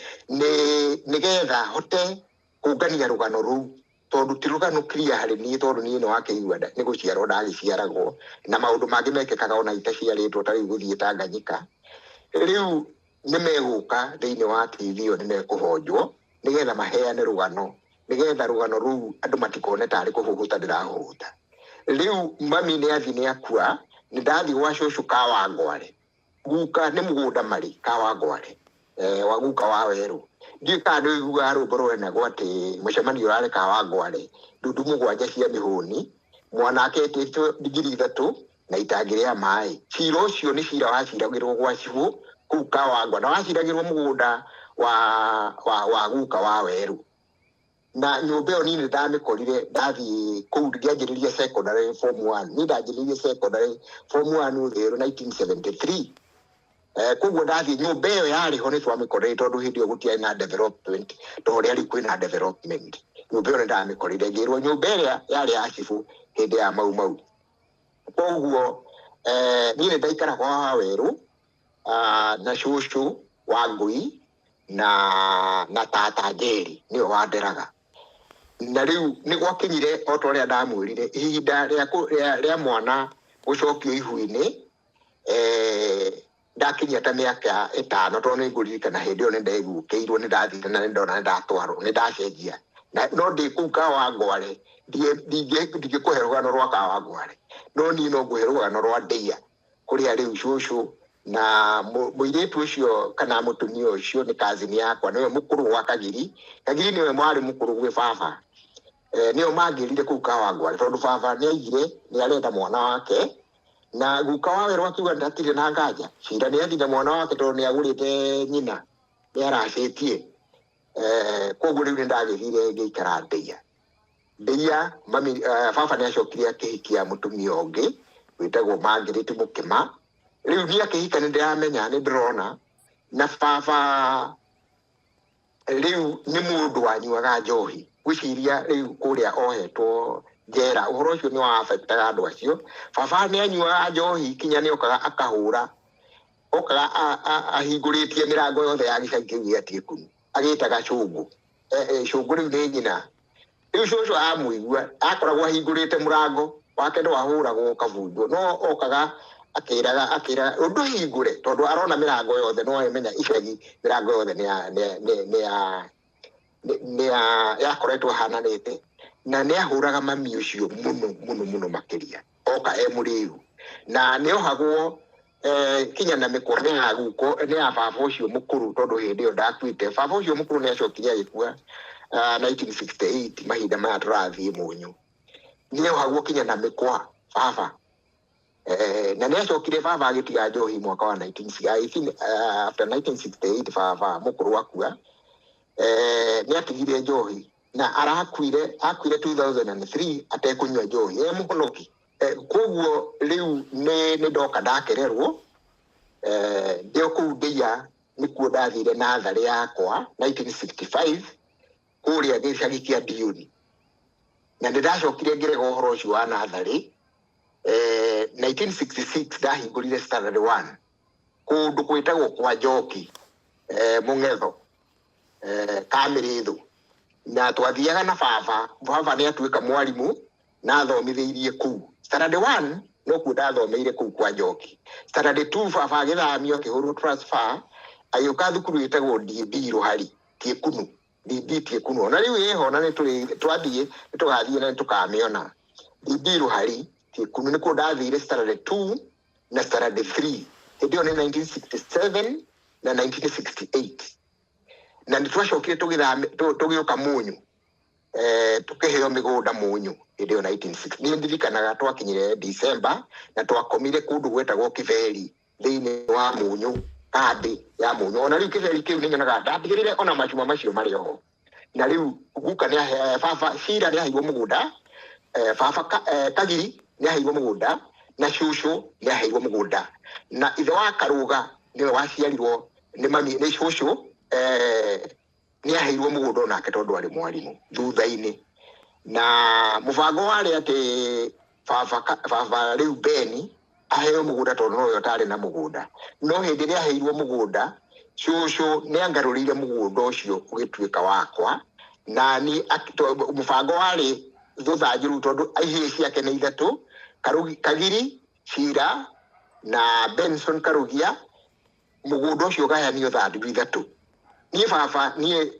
nigetha hote kũngania rũgano rũu tondũ ti rũgano clear harĩ niĩ tondũ niĩ nĩ wakĩigua nĩ gũciarwo ndagĩciaragwo na maũndũ mangĩ mekĩkaga ona itaciarĩtwo ta rĩu gũthiĩ Tanganyika rĩu nĩ megũka thĩinĩ wa TV ĩyo nĩ mekũhonjwo nigetha maheane rũgano nigetha rũgano rũu andũ matikone tarĩ kũhũhũta ndĩrahũhũta rĩu mami nĩ athi nĩ akua nĩ ndathi gwa cũcũ Kawangware guka nĩ mũgũnda marĩ Kawangware wa guka wa werũ ndiĩ kana nĩ ũiguaga rwĩmbo rwenagwo atĩ mũcemanio ũrarĩ Kawangware ndundu mũgwanja cia mĩhũni mwanake etĩtwo ndigiri 3 na itangi rĩa maĩ cira ũcio nĩ cira waciragĩrwo gwa cibũ kũu Kawangware na waciragĩrwo mũgũnda wa guka wa werũ na nyũmba ĩyo niĩ ndamĩkorire ndathiĩ kũu ngĩanjĩrĩria secondary form 1 niĩ ndanjĩrĩirie secondary form 1 Uthiru 1973 koguo ndathiĩ nyũmba ĩyo yarĩ ho nĩ twamĩkorire tondũ hĩndĩ ĩyo gũtiarĩ na development to ũrĩa rĩu kwĩna development nyũmba ĩyo nĩ ndamĩkorire ngĩrwo nyũmba ĩrĩa yarĩ ya cibũ hĩndĩ ya mau koguo niĩ nĩ ndaikara kwa werũ na cũcũ Wangui na tata Njeri nĩwe wanderaga na rĩu nĩ gwakinyire o ta ũrĩa ndamwĩrire ihinda rĩa mwana gũcokio ihu-inĩ ndakinyia ta mĩaka 5 tondũ nĩ ngũririkana hĩndĩ ĩyo nĩ ndegũkĩirwo nĩ ndathire na nĩ ndona nĩ ndatwarwo nĩ ndacenjia no ndĩ kũu Kawangware ndingĩkũhe rũgano rwa Kawangware no niĩ no ngũhe rũgano rwa Ndĩia kũrĩa rĩu cũcũ na mũirĩtu ũcio kana mũtumia ũcio nĩ cousin yakwa nĩwe mũkũrũ wa Kagiri nĩwe mwarĩ mũkũrũ gwĩ baba nĩo mangĩrire kũu Kawangware tondũ baba nĩ aigire nĩ arenda mwana wake na guka wa werũ akiuga ndatirĩ na nganja cira nĩ athire mwana wake tondũ nĩ agũrĩte nyina nĩ aracĩtie koguo rĩu nĩ ndagĩthire ngĩikara Ndĩia mami baba nĩ acokire akĩhikia mũtumia ũngĩ wĩtagwo Margaret Mũkĩma rĩu niĩ akĩhika nĩ ndĩramenya nĩ ndĩrona na baba rĩu nĩ mũndũ wanyuaga njohi gwĩciria rĩu kũrĩa ohetwo njera ũhoro ũcio nĩ wa affectaga andũ acio baba nĩ anyuaga njohi kinya nĩ okaga akahũra okaga ahingũrĩtie mĩrango yothe ya gĩcagi kĩu gĩa Tikunu agĩtaga Cũngũ rĩu nĩ nyina rĩu cũcũ amũigua akoragwo ahingũrĩte mũrango wake ndwahũragwo ũkabunjwo no okaga akĩraga ũndũ hingũre tondũ arona mĩrango yothe no amenya icagi mĩrango yothe nĩ yakoretwo hananĩte na nĩ ahũraga mami ũcio mũno makĩria oka mũrĩu na nĩ ohagwo kinya na mĩkwa ya guko nĩ ya baba ũcio mũkũrũ tondũ hĩndĩ ĩyo ndakuĩte baba ũcio mũkũrũ nĩ acokire agĩkua 1968 mahinda maya tũrathiĩ mũnyũ nĩ ohagwo kinya na mĩkwa baba na nĩ acokire baba agĩtiga njohi mwaka wa 1968 baba mũkũrũ akua nĩ atigire njohi na akuire 2003 atekũnyua njohi mũhonoki koguo rĩu nĩ ndoka ndakererwo ndĩ kũu Ndĩia nĩkuo ndathire natharĩ yakwa 1965 kũrĩa gĩcagi kĩa Ndiuni na nĩ ndacokire ngĩrega ũhoro ũcio wa natharĩ 1966 ndahingũrire standard 1 kũndũ gwĩtagwo kwa Njoki Mũng'etho Kamĩrĩthũ na twathiaga na baba nĩ atuĩka mwarimũ na athomithĩirie kũu Standard 1 no kudathomeire kuu kwa Njoki. Standard 2 baba agithamio kihuru transfer ayuka thukuru yetagwo DB Ruhari Tiekunu. DB Tiekunu na riu yeho na ni twathie tugathie na tukamiona DB Ruhari Tiekunu ni kudathire Standard 2 na Standard 3 ndio ni 1967 na 1968 na nitwacokire tugioka Munyu tukiheo migunda Munyu ndio 1960 ni ndirikanaga twakinyire December na twakomire kundu gwetagwo Kiveri thiini wa Munyu kadi ya Munyu ona riu Kiveri kiu ninyonaga ndatigirire ona machuma macio mari ho na riu guka ni baba Shira ni ahigo mugunda baba Kagiri ni ahigo mugunda na Shushu ni ahigo mugunda na ithe wa Karuga ni waciarirwo ni mami ni Shushu ni aheirwo mugunda nake tondu ari mwarimu thutha-ini na mubango wari ati baba riu Beni aheo mugunda tondu no yo tari na mugunda no hindi ria aheirwo mugunda Shushu ni angarurire mugunda ucio ugituika wakwa na ni mubango wari thutha njiru tondu aihe ciake ni ithatu Kagiri Shira na Benson Karugia mugunda ucio gayanio thandi ithatu ni baba ni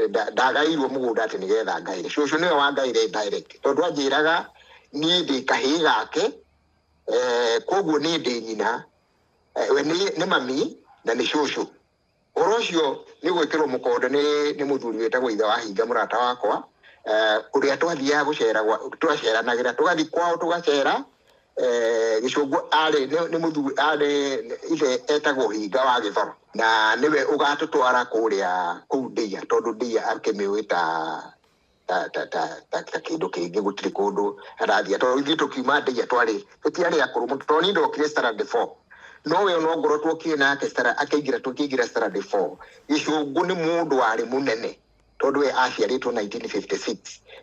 ndagairwo mugunda ati nigetha ngaire Shushu niwe wangaire direct tondu anjiraga ni ndi kahi gake koguo ni ndi nyina we ni mami na ni Shushu orocio ni gwikirwo mukonde ni muthuri wetagwo ithe wa Hinga murata wakwa uria twathia gucera twaceranagira tugathi kwao tugacera Gicungu ari ni muthuri ari ithe etagwo Hinga wa Githoro na niwe ugatutwara kuria kuu Ndia tondu Ndia akimiwita ta kindu kingi gutiri kundu arathia tondu ithuĩ tukiuma Ndia twari tutiari akuru tondu ni ndokire Standard 4 nowe no ngoro twokire nake akaigira tukigira Standard 4 Gicungu ni mundu wari munene tondu we aciaritwo 1956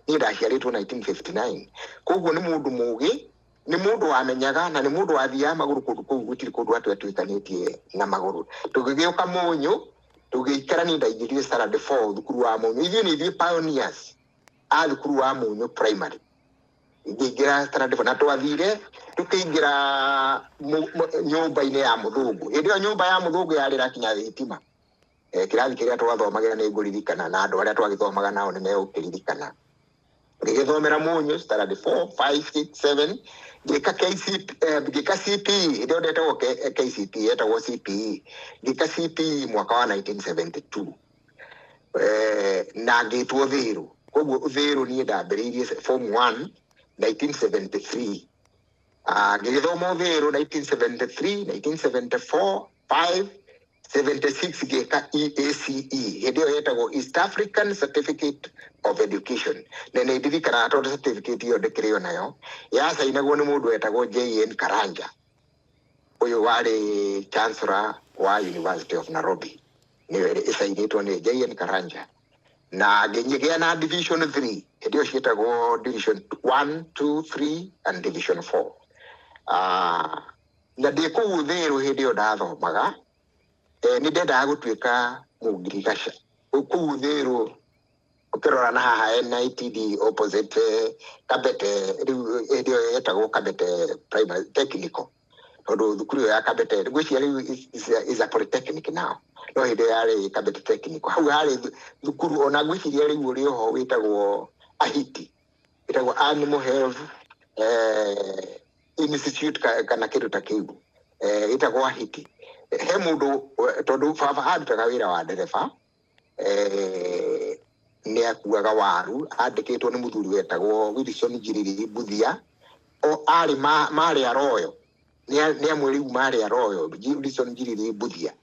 ni ndaciaritwo 1959 koguo ni mundu mugi ni mundu wamenyaga na ni mundu wathia maguru kundu kuu gutiri kundu atwetwikanitie na maguru tugigioka Munyu tugikara ni ndaingirire Standard 4 thukuru wa Munyu ithuĩ ni ithuĩ pioneers a thukuru wa Munyu primary ngigira Standard 4 na twathire tukiingira nyumba-ini ya muthungu ndio nyumba ya muthungu yari rakinya thitima kirathi kiria twathomagira ni nguririkana na andu aria twagithomaga nao ni megũkĩririkana ngigithomera Munyu Standard 4 5 6 7 ngika CPE ndio ndetagwo KCPE etagwo CPE ngika CPE mwaka wa 1972 na ngitwo Thiru koguo Thiru ni ndambĩrĩirie form 1 1973 ngigithoma Thiru 1973 1974 5 76 geka EACE ndio yetagwo East African Certificate of Education na nĩ ndirikana tondu certificate iyo ndikĩrĩo nayo yacainagwo nĩ mũndũ wetagwo JN Karanja uyu wari chancellor wa University of Nairobi niwe ĩcainĩtwo nĩ JN Karanja na ngĩgĩa na division 3 ndio cietagwo division 1 2 3 and division 4 na ndikũu Thiru hĩndĩ ĩyo ndathomaga ni ndendaga gutuika mungirigasha kũu Thiru ukirora na haha NITD opposite Kabete ndio yetagwo Kabete primary technical tondu thukuru ya Kabete ngwĩciria rĩu is a polytechnic now no hĩndĩ yarĩ Kabete technical hau harĩ thukuru ona ngwĩciria rĩu ũrĩ ho wĩtagwo Ahiti wĩtagwo Animal Health Institute kana kĩndũ ta kĩu wĩtagwo Ahiti he mundu tondu baba arutaga wira wa ndereba ni akuaga waru andikitwo ni muthuri wetagwo Wilson Njiriri Buthia o ari mari aroyo ni amwe riu mari aroyo Wilson Njiriri Buthia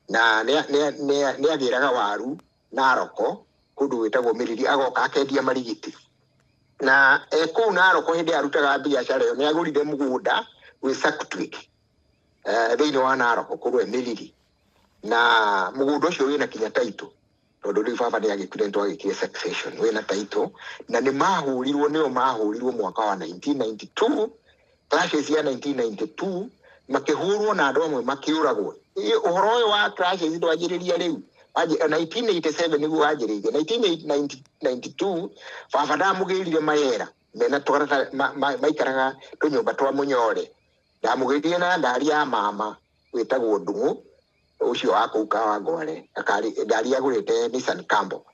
na ni agiraga waru Naroko kundu wetagwo Miriri agoka akendia marigiti na kuu Naroko hindi arutaga biacara yo ni agurire mugunda wi Saktwick thiini wa Naroko kurwe Miriri na mugunda ucio wina kinya taito tondu riu baba ni agikuire twagikire succession wina taito na ni mahurirwo mwaka wa 1992 clashes ya 1992 makihurwo na andu amwe makiuragwo uhoro uyu wa clashes ndwajiriria riu 1987 niguo wajiririe 1992 baba ndamugirire mayera mena twara maikaraga tunyumba twa munyore ndamugirie na ngari ya mama witagwo Ndungu ucio wako Kawangware ngari agurite Nissan Cambo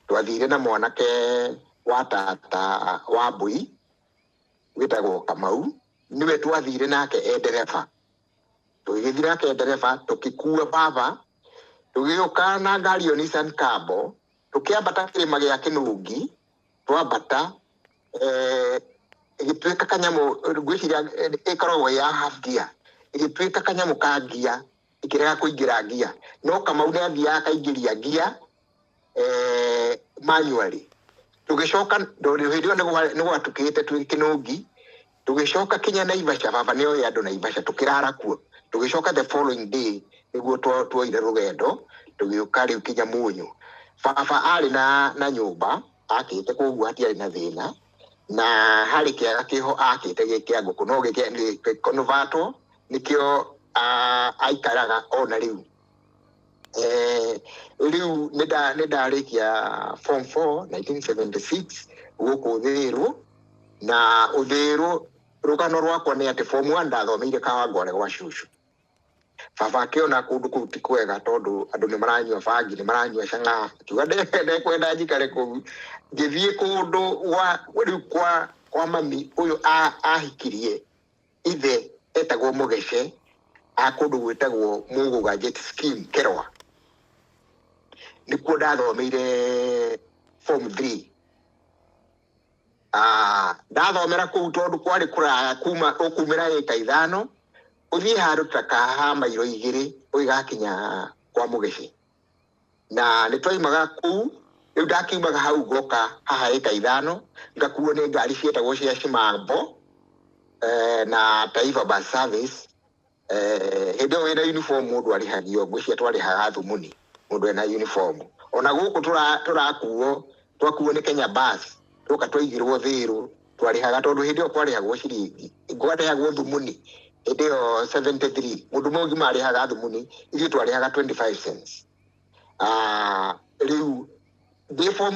twathire na mwanake wa tata wa Mbui witagwo Kamau niwe twathire nake endereba tugithira nake endereba tukikua baba tugiuka na ngari yo Nissan Cambo tukiambata kirima gia Kinungi twambata igitwika kanyamu gwiciria ikoragwo ya half gear igitwika kanyamu ka gear ikirega kuingira gear no Kamau ne athia akaingiria gear manually tugicoka ndori hirio ni gwatukite twi Kinungi tugicoka kinya Naivasha baba nio ya andu Naivasha tukirara kuo tugicoka the following day niguo twoire rugendo tugiuka riu kinya Munyu baba ari na nyumba akite kuguo atiari na thina na hari kiaga kiho akite gikia nguku no gikia ni converto nikio aikaraga ona riu riu nidarikia form 4 1976 guku Uthiru na Uthiru rugano rwakwa ni ati form 1 ndathomeire Kawangware gwa Shushu baba akiona kundu kuu ti kwega tondu andu ni maranyua bangi ni maranyua canga kiuga ndende kwenda njikare kuu ngithie kundu riu kwa mami uyu ahikirie ithe etagwo Mugece akundu gwitagwo Muguga Jet Scheme Kerwa nikuo ndathomeire form 3 ndathomera kuu tondu kwari kuraya kumira ika 5 uthie handu takaha mairo 2 uigakinya kwa Mugece na nitwaimaga kuu riu ndakiumaga hau goka haha ika 5 ngakuo ni ngari cietagwo cia Cimambo na Taifa Bus Service hĩndĩ wĩna uniform mundu arihagio ngwĩcia twarihaga thumuni mundu ena uniform ona guku twakuo ni Kenya Bus tuka twaigirwo Uthiru twarihaga tondu hĩndĩ ĩyo kwarihagwo ciringi ngwarihagwo thumuni hĩndĩ ĩyo 73 mundu mũngi marihaga thumuni ithuĩ twarihaga 25 cents riu day form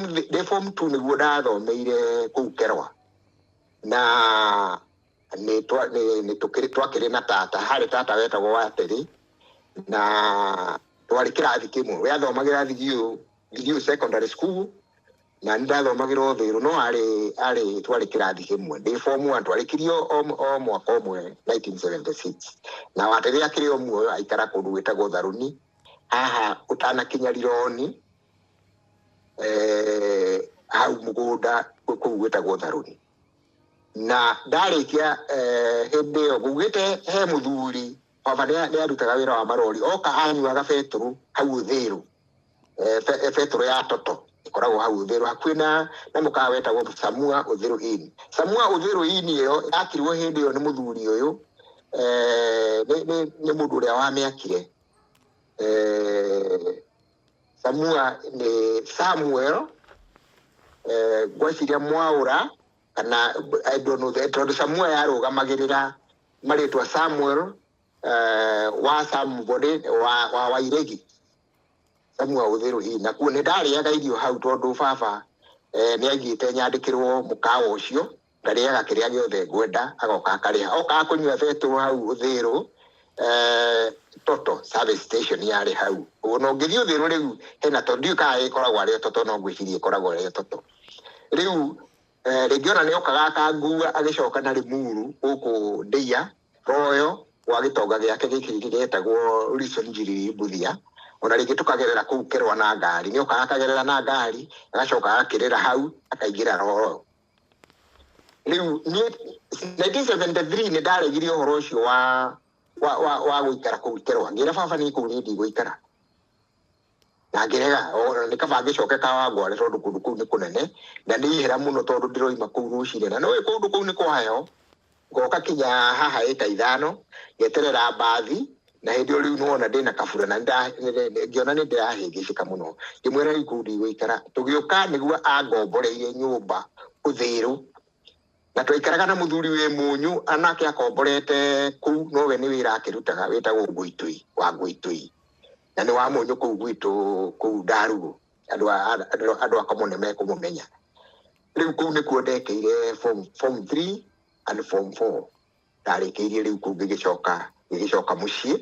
2 niguo ndathomeire kuu Kerwa na ni twakiri na tata hari tata wetagwo Wateri na twari kirathi kimwe we athomagira Thigiu secondary school na ndathomagira Uthiru no ari twari kirathi kimwe day form 1 twarikirio o mwaka umwe 1976 na Wateri akiri omwe aikara kundu wetagwo Tharuni haha utanakinya Rironi hau mugunda kuu gwetagwo Tharuni na ndarikia hindi yo gugite he muthuri baba ni arutaga wira wa marori oka anyuaga beturu hau Uthiru beturu ya toto ikoragwo hau Uthiru hakwina na mukawa wetagwo Samua Uthiru Inn Samua Uthiru Inn iyo yakirwo hindi yo ni muthuri uyu ni mundu uria wa miakire Samua ni Samuel gweciria Mwaura kana I don't know tondu Samua yarugamagirira maritwa Samuel wa Sambode wa Wairegi Samua Uthiru Inn na kuo ni ndariaga irio hau tondu baba ni aigite nyandikirwo mukawa ucio ndariaga kiria giothe ngwenda agoka akariha oka kunyua beturu hau Uthiru Toto service station yari hau no ngithii Uthiru riu hena tondu ka ikoragwo ari Toto no ngwicirie ikoragwo ari Toto riu regiona ni okaga akangua agicoka na Limuru guku Ndeia Royo wa gitonga giake gikiri getagwo Lison Njiriri Mbuthia ona ringi tukagerera kuu Kerwa na ngari ni okaga akagerera na ngari agacoka akirira hau akaingira Royo riu 1973 ni ndaregirio horo ucio wa guikara kuu Kerwa ngira baba ni kuu ni guikara na ngirega ni kaba gicoke Kawangware tondu kundu kuu ni kunene na ni ihera muno tondu ndiroima kuu rucire na no kundu kuu ni kwayo ngoka kinya haha ika 5 ngeterera bathi na hindi riu nuona ndina kabura na ngiona ni ndirahingicika muno ngimwira ikundi guikara tugiuka niguo angomboreire nyumba Uthiru na twaikaraga na muthuri we Munyu anake akomborete kuu no we ni wira akirutaga wetagwo Ngwitui wa Ngwitui na ni wa Munyu kuu gwitu kuu Ndarugu andu akamone mekumumenya riu kuu nä kuo ndekeire form 3 and form 4 ndarä kä irie rä u kå ngä gä coka må ciä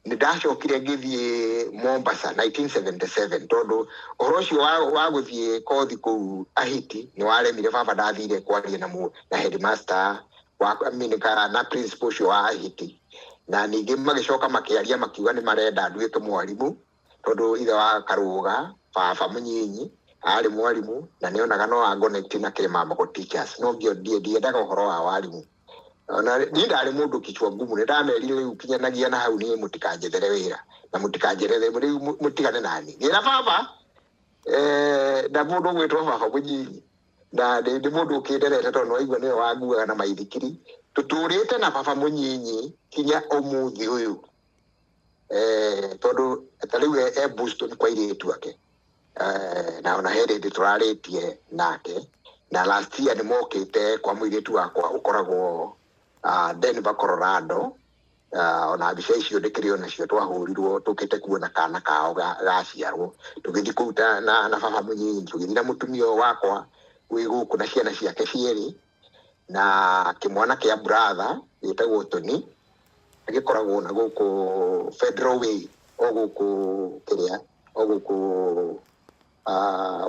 nä ndacokire ngä thiä Mombasa 1977 tondå å horo å cio wa gå thiä kothi kå u Ahiti nä waremire baba ndathire kwaria na headmaster na principal ũcio wa Ahiti na ningĩ magĩcoka makĩaria makiuga nĩ marenda nduĩke mwarimũ tondũ ithe wa Karũga baba Mũnyinyi arĩ mwarimũ na nĩonaga no angonnect na Kilimambogo teachers no ndiendaga ũhoro wa warimũ na niĩ ndarĩ mũndũ kichwa ngumu nĩ ndamerire rĩu kinyanagia na hau niĩ mũtikanjethere wĩra na mũtikanjethere rĩu mũtigane nani ngĩra baba na mũndũ gwĩtwo baba Mũnyinyi na ndĩ mũndũ ũkĩnderete tondũ waigua nĩwe wanguaga na maithikiri tũtũrĩte na baba Mũnyinyi kinya ũmũthĩ ũyũ tondũ ta rĩu Boston kwa airĩtu ake na ona he hĩndĩ tũrarĩtie nake na last year nĩ mokĩte kwa mũirĩtu wakwa ũkoragwo Denver Colorado ona mbica icio ndĩkĩrĩ onacio twahũrirwo tũkĩte kuona kana kao gaciarwo tũgĩthiĩ kũu na baba Mũnyinyi tũgĩthiĩ na mũtumia wakwa wĩ gũkũ na ciana ciake cierĩ na kĩmwana kĩa brother gĩtagwo Tony gĩkoragwo na gũkũ Federal Way o gũkũ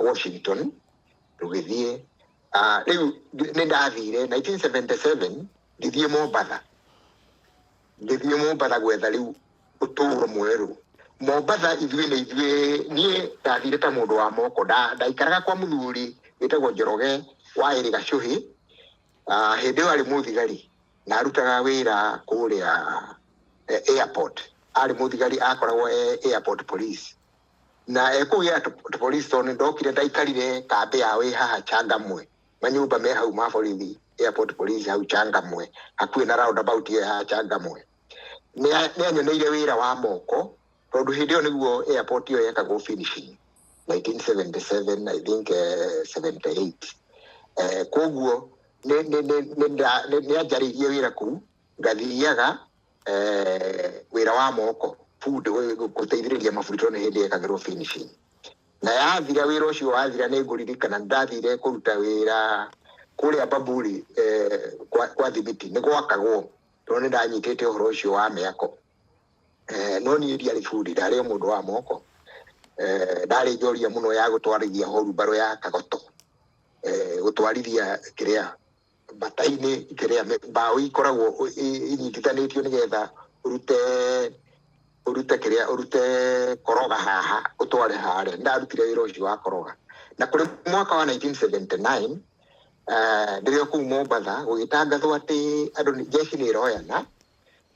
Washington tũgĩthiĩ rĩu nĩ ndathire 1977 ngĩthiĩ Mombatha gwetha rĩu ũtũũro mwerũ Mombatha niĩ ndathire ta mũndũ wa moko ndaikaraga kwa mũthuri wĩtagwo Njoroge wa Ĩrĩ Gacũhĩ hĩndĩ ĩyo arĩ mũthigari na arutaga wĩra kũrĩa airport arĩ mũthigari akoragwo airport police na kũu airport police tondũ ndokire ndaikarire kambĩ yao ĩ haha Changamwe manyũmba me hau ma borithi airport police hau Changamwe hakuhĩ na roundabout ĩyo ya Changamwe nĩ anyoneire wĩra wa moko tondũ hĩndĩ ĩyo nĩguo airport ĩyo yekagwo finishing 1977 I think 78 koguo nĩ anjarĩirie wĩra kũu ngathiaga wĩra wa moko food gũteithĩrĩria mabundi tondũ nĩ hĩndĩ yekagĩrwo finishing na yathira wĩra ũcio wathira nĩ ngũririkana ndathire kũruta wĩra kũrĩa Bamburi kwa thibiti nĩ gwakagwo tondũ nĩ ndanyitĩte ũhoro ũcio wa mĩako no niĩ ndiarĩ bundi ndarĩ o mũndũ wa moko ndarĩ njoria mũno ya gũtwarithia horumbarũ ya kagoto gũtwarithia kĩrĩa bata-inĩ kĩrĩa mbaũ ikoragwo inyitithanĩtio nĩgetha ũrute koroga haha ũtware harĩa ndarutire wĩra ũcio wa koroga na kũrĩ mwaka wa 1979 ndĩrĩ kũu Mombatha gũgĩtangathwo atĩ andũ jeshi nĩ ĩroyana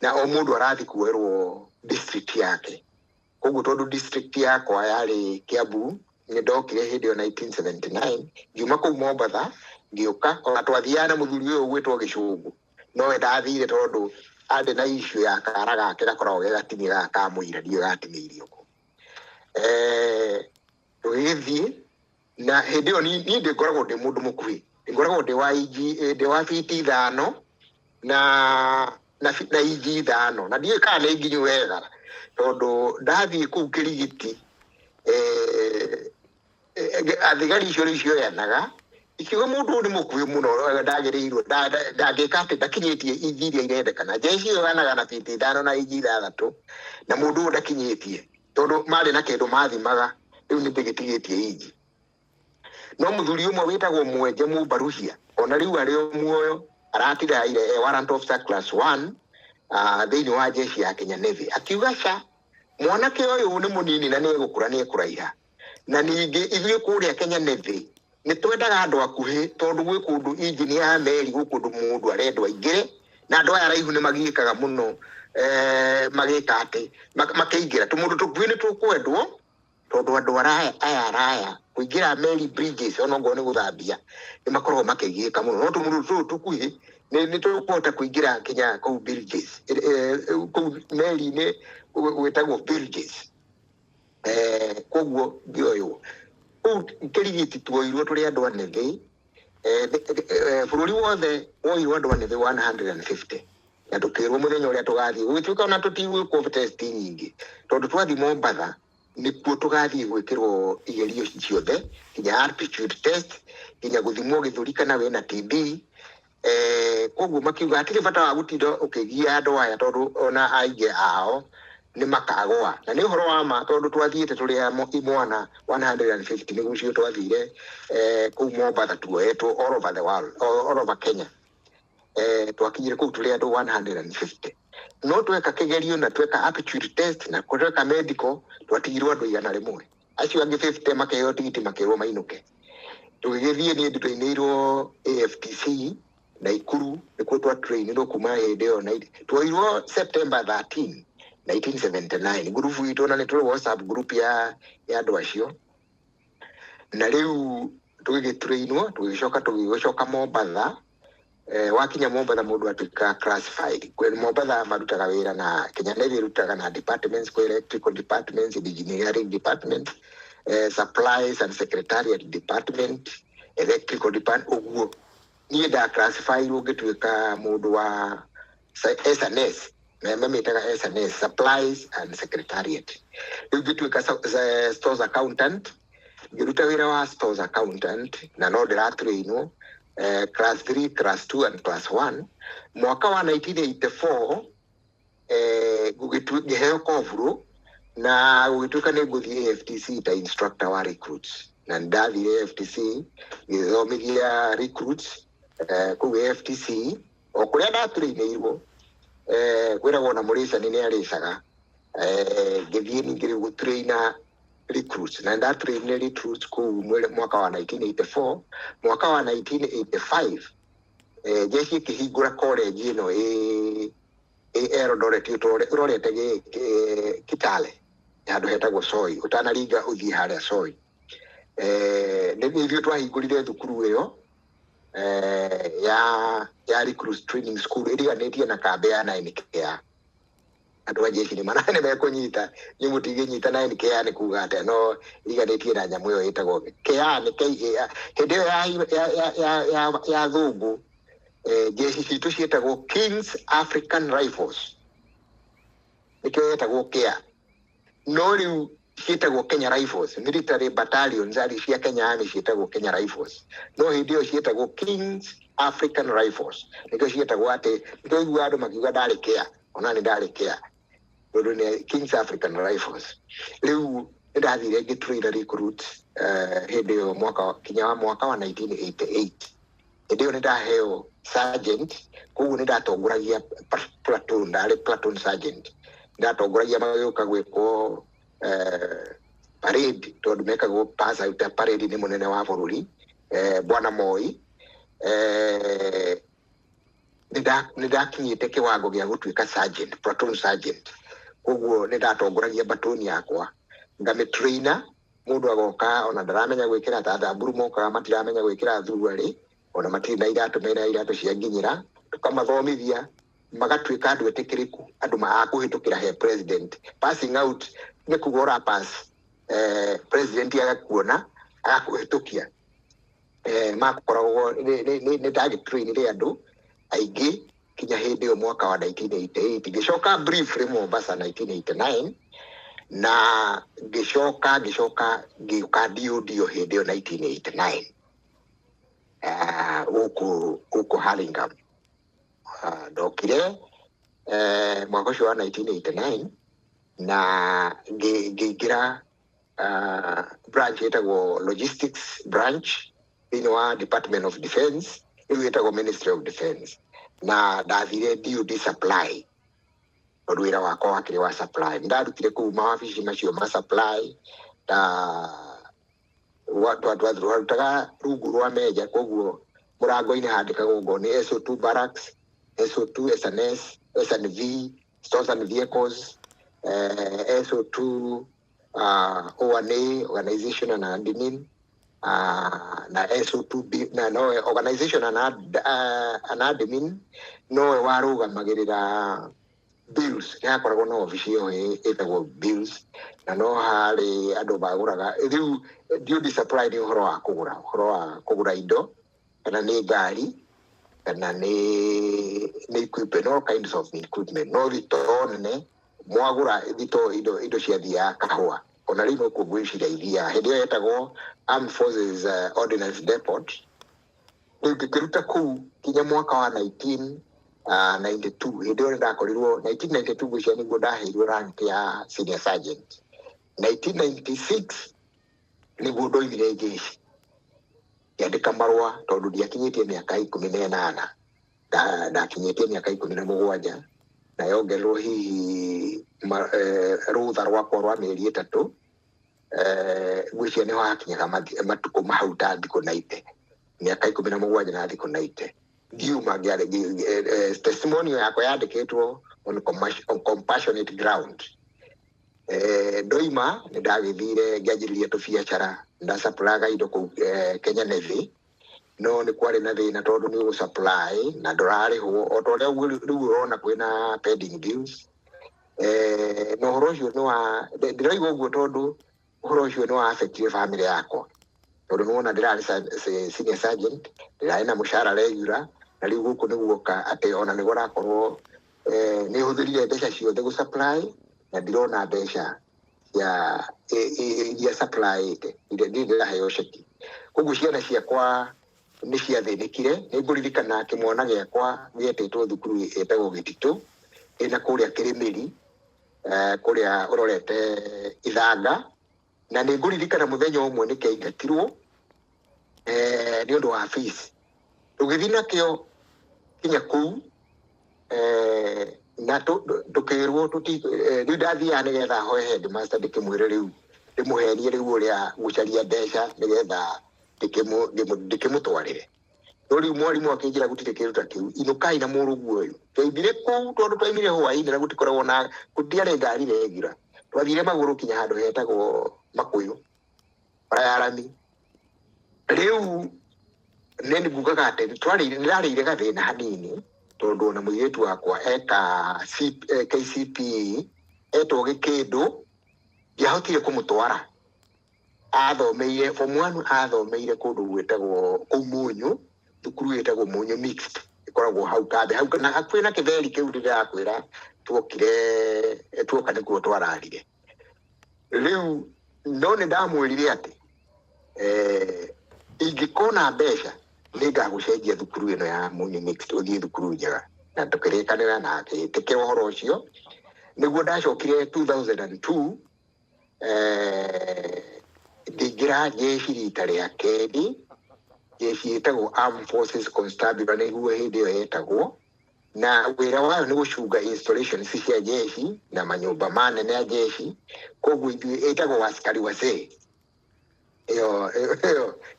na o mũndũ arathi kuoerwo district yake koguo tondũ district yakwa yarĩ Kiambu nĩ ndokire hĩndĩ ĩyo 1979 ngiuma kũu Mombatha ngĩũka ona twathiaga na mũthuri ũyũ ũgwĩtwo Gĩcũngũ nowe ndathire tondũ arĩ na issue ya kara gake gakoragwo gegatini gakamũira ndiũ gatinĩirio kũ tũgĩthiĩ na hĩndĩ ĩyo niĩ ndĩkoragwo ndĩ mũndũ mũkuhĩ ngoragwo ndĩ wa biti 5 na inji 5 na ndiĩ kana nĩ nginyu wega tondũ ndathiĩ kũu Kĩrigiti athigari icio nĩ cioyanaga ikiuga mũndũ nĩ mũkuhĩ mũno ndagĩrĩirwo ndangĩka atĩ ndakinyĩtie inji iria irendekana jeshi ĩyo yanaga na biti 5 na inji 6 na mũndũ ũyũ ndakinyĩtie tondũ marĩ na kĩndũ mathimaga rĩu nĩ ndĩgĩtigĩtie inji no mũthuri ũmwe wĩtagwo Mwenje Mũmbaruhia ona rĩu arĩ o muoyo aratigaire warrant officer class 1 thĩinĩ wa jeshi ya Kenya Navy akiuga ca mwanake ũyũ nĩ mũnini na nĩ egũkũra nĩ ekũraiha na ningĩ ithuĩ kũrĩa Kenya Navy nĩ twendaga andũ akuhĩ tondũ gwĩ kũndũ injini ya meri gũkũndũ mũndũ arendwo aingĩre na andũ aya araihu nĩ magiĩkaga mũno magĩka atĩ makĩingĩra tũmũndũ tũkuhĩ nĩ tũkwendwo tondũ andũ araya kũingĩra meri bridges ona ngoro nĩ gũthambia nĩ makoragwo makĩgiĩka mũno no tũmũndũ tũtũ tũkuhĩ nĩ tũkũhota kũingĩra Kenya kũu bridges kũu meri-inĩ gwĩtagwo bridges koguo ngĩoywo kũu Kĩrigiti tuoirwo tũrĩ andũ anĩthĩ bũrũri wothe woirwo andũ anĩthĩ 150 na tũkĩrwo mũthenya ũrĩa tũgathiĩ gũgĩtuĩka ona tũtigwĩkwo test nyingĩ tondũ twathiĩ Mombatha nĩkuo tũgathiĩ gwĩkĩrwo igerio ciothe nginya aptitude test kinya guthimwo githuri kana we na TB koguo makiuga atiri bata wa gutindo ukigia andu aya tondu ona aige ao ni makagwa na ni horo wa ma tondu twathiite tuli imwana 150 ni gucio twathire ku Mombasa tuetwo all over the world all over Kenya twakinyire ku tuli andu 150 no tweka kigerio na tweka aptitude test na tweka medical twatigirwo andu 100 acio angi 50 makeo tigiti makero mainuke tugithie ni nditoinirwo AFTC na Ikuru nikuo twa train ndo kuma hindeo na twairwo September 13 1979 grupu ito na nitwe WhatsApp group ya andu acio na riu tugicoka Mombasa wakinya Mombasa mundu atuika classified kwen Mombasa marutaga wira na Kenya Navy rutaga na departments kwa electrical departments, engineering department, supplies and secretariat department, electrical department uguo ni da classified ugituika mundu wa SNS memetaga SNS supplies and secretariat ugituika stores accountant giruta wira wa stores accountant na no ndiratrainwo class 3 class 2 and class 1 mwaka wa 1984 gugituheo kovro na gugituka ni guthi AFTC ta instructor wa recruits na ndathi AFTC githomithia recruits ku AFTC okuria ndatrainirwo kwiragwo na murisa ni aricaga githie ningiri gutraina recruits na ndatrain recruits ku mwaka wa 1984 mwaka wa 1985 jeshi kihingura college ino Eldoret urorete Kitale yandu hetagwo Soi utanariga uthie haria Soi nithio twahingurire thukuru iyo ya recruits training school iriganitie na kambe ya 9K andu ajeshi ni manane mekunyita ni mutiginyita 9K ni kuga ate no iriganitie na nyamu yo itagwo KA ni KA hinde ya thungu jeshi citu cietagwo Kings African Rifles nikyo yetagwo KA no riu cietagwo Kenya Rifles military battalions ari cia Kenya Army cietagwo Kenya Rifles no hindi yo cietagwo Kings African Rifles nikyo cietagwo ate nikyo igua andu makiuga ndari KA ona ni ndari KA ndo ni Kings African Rifles riu ndathire ngitrain recruits hindi yo mwaka wa 1988 hindi yo ndaheo sergeant kugu ndatongoragia platoon ndari platoon sergeant ndatongoragia mageuka gwiko parade tondu mekagwo pass out parade ni munene wa bururi bwana Moi nidakinyite kiwango gia gutuika sergeant platoon sergeant kugu ndatongoragia batoni yakwa ngamitrainer mundu agoka ona ndaramenya gwikira thamburu moka matiramenya gwikira thuruari ona matina iratumira iratu cia nginyira tukamathomithia magatuika andu etikiriku andu maakuhitukira he president passing out ni kugora pass president agakuona agakuhitukia makoragwo ni ndagi train ri andu aigi kinya hindi yo mwaka wa 1988 gicoka briefly Mombasa 1989 na gicoka giuka dio hindi yo 1989 uko Hurlingham ndokire mwaka ucio wa 1989 na ngigira branch etagwo logistics branch in wa Department of Defense etagwo Ministry of Defense na ndathire DOD supply wira wakwa wakiri wa supply ndarutire ku mawabici macio ma supply watu warutaga rungu rwa meja koguo murango-ini handikagwo ngo ni SO2 barracks SO2 SNS SNV stores and vehicles SO2 ONA organization and admin na SO2 na no organization and admin no warugamagirira bills yakoragwo na ofisi yo etagwo bills na no hari andu baguraga riu DOD supply ni horo wa kugura indo kana ni ngari kana ni equipment all kinds of equipment no ritorone mwagura thito indo cia thia kahua ona rino kugwicira ithia hindi yetagwo Armed Forces Ordnance Depot Ngikiruta kuu kinya mwaka wa 1992 hindi ore ndakorirwo 1992 gwicia niguo ndaheirwo rank ya senior sergeant. 1996 niguo ndoimire jeshi ngĩandĩka marũa tondũ ndiakinyĩtie mĩaka 18 ndakinyĩtie mĩaka 17 na yongererwo hihi rũtha rwakwa rwa mĩeri 3 gwicia nĩho hakinyaga matukũ mahau ta thikũ 90 mĩaka 17 na thikũ 90 ngiuma testimonial yakwa yandĩkĩtwo on compassionate ground. Ndoima nĩ ndagĩthire ngĩanjĩrĩria tũbiacara ndasaplaga indo kũu Kenya Navy no nĩ kwarĩ na thĩna tondũ nĩ ũgũsupply na ndũrarĩhwo o ta ũrĩa rĩu ũrona kwĩna pending bills. Na ũhoro ũcio ndĩroiga ũguo tondũ ũhoro ũcio nĩ wa affectire family yakwa tondũ nĩ wona ndĩrarĩ senior sergeant ndĩrarĩ na mũcara regular na rĩu gũkũ nĩ guoka atĩ ona nĩ gũrakorwo nĩ hũthĩrire mbeca ciothe gũsupply na ndirona mbeca ya iria supply iria ndĩraheo ceki. Koguo ciana ciakwa nĩ ciathĩnĩkire. Nĩ ngũririkana kĩmwana gĩakwa gĩetĩtwo thukuru ĩtagwo Gĩtitũ ĩna kũrĩa Kĩrĩmĩri kũrĩa ũrorete Ithanga, na nĩ ngũririkana mũthenya ũmwe nĩ kĩaingatirwo nĩ ũndũ wa fees. Tũgĩthiĩ nakĩo kinya kũu na tukĩrwo rĩu ndathiaga nĩgetha hoe headmaster ndĩkĩmwĩre rĩu ndĩmũhenie rĩu ũrĩa gũcaria mbeca nĩgetha ndĩkĩmũtwarĩre. No rĩu mwarimũ akĩnjĩra gũtirĩ kĩndũ ta kĩu, inũkai na mũrũguo ũyũ. Twaimire kũu tondũ twaimire hwaĩ-inĩ na gũtikoragwo na gũtiarĩ ngari regular. Twathire magũrũ kinya handũ hetagwo Makũyũ bara ya rami. Rĩu nĩ ngugaga atĩ nĩndarĩire gathĩna hanini tondũ ona mũirĩtu wakwa eka KCPE etwo Gĩkĩndũ ndiahotire kũmũtwara. Athomeire form 1 athomeire kũndũ gwĩtagwo kũu Mũnyũ, thukuru ĩtagwo Mũnyũ mixed ĩkoragwo hau kambe hau na hakuhĩ na Kĩtheri kĩu ndĩrakwĩra tuoka nĩkuo twararire. Rĩu no nĩ ndamwĩrire atĩ ingĩkona mbeca nĩ ngagũcenjia thukuru ĩno ya Mũnyũ mixed ũthiĩ thukuru njega, na tũkĩrĩkanĩra na agĩtĩkĩra ũhoro ũcio. Nĩguo ndacokire 2002 ngĩingĩra jeshi rita rĩa kerĩ, jeshi ĩtagwo Armed Forces Constabulary nĩguo hĩndĩ ĩyo yetagwo, na wĩra wayo nĩ gũcunga installations cia jeshi na manyũmba manene ya jeshi. Koguo ithuĩ ĩtagwo askari wazee.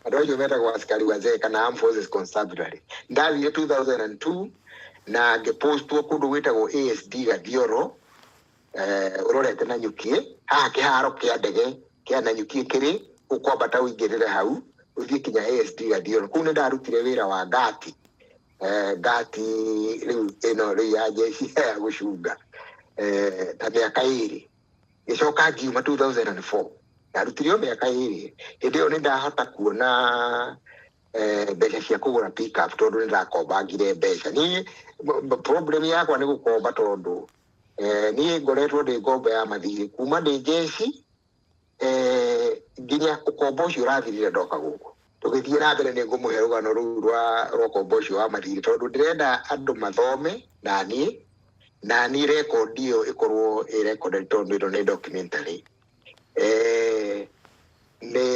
Andũ acio metagwo askari wazee kana Armed Forces Constabulary. Ndathire 2002 na ngĩpostwo kũndũ gwĩtagwo ASD Gathioro ũrorete Nanyuki, haha kĩharo kĩa ndege kĩa Nanyuki kĩrĩ ũkwambata ũingĩrĩre hau ũthiĩ kinya ASD Gathioro. Kũu nĩ ndarutire wĩra wa ngati rĩu ĩno rĩu ya jeshi ya gũcunga ta mĩaka 2. Gĩcoka ngiuma 2004 ndarutire mĩaka 2. Hĩndĩ ĩyo nĩ ndahota kuona mbeca cia kũgũra pickup tondũ nĩ ndakombangire mbeca. Niĩ problem yakwa nĩ gũkomba tondũ niĩ ngoretwo ndĩ ngombo ya mathirĩ kuma ndĩ jeshi nginya ũkombo ũcio ũrathirire ndoka gũkũ. Tũgĩthiĩ na mbere nĩ ngũmũhe rũgano rũu rwa ũkombo ũcio wa mathirĩ tondũ ndĩrenda andũ mathome na niĩ record ĩyo ĩkorwo ĩ recorded tondũ ĩno nĩ documentary. Nĩ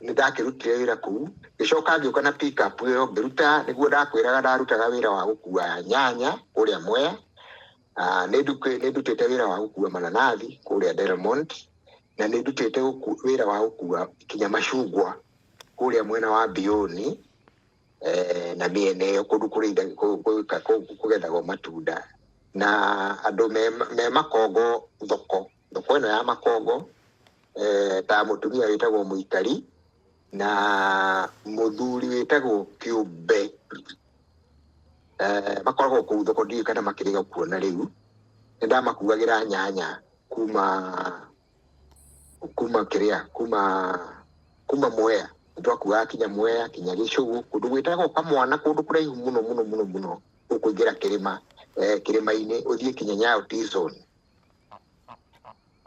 ndakĩrutire wĩra kũu, ngĩcoka ngĩũka na pickup ĩyo ngĩruta, nĩguo ndakwĩraga ndarutaga wĩra wa gũkua nyanya kũrĩa Mwea. Nĩ ndutĩte wĩra wa gũkua mananathi kũrĩa Delmont, na nĩ ndutĩte wĩra wa gũkua kinya macungwa kũrĩa mwena wa Bioni na mĩena ĩyo kũndũ kũgethagwo matunda. Na andũ me Makongo thoko ĩno ya Makongo ta mũtumia wĩtagwo Mũikari na mũthuri wĩtagwo Kĩũmbe makoragwo kũu thoko, ndiũĩ kana makĩrĩga kuona rĩu. Nĩ ndamakuagĩra nyanya kuma Mwea, twakuaga kinya Mwea kinya Gĩcũgũ kũndũ gwĩtagwo Kamwana, kũndũ kũraihu mũno ũkũingĩra kĩrĩma-inĩ ũthiĩ kinya Nyayo T-zone.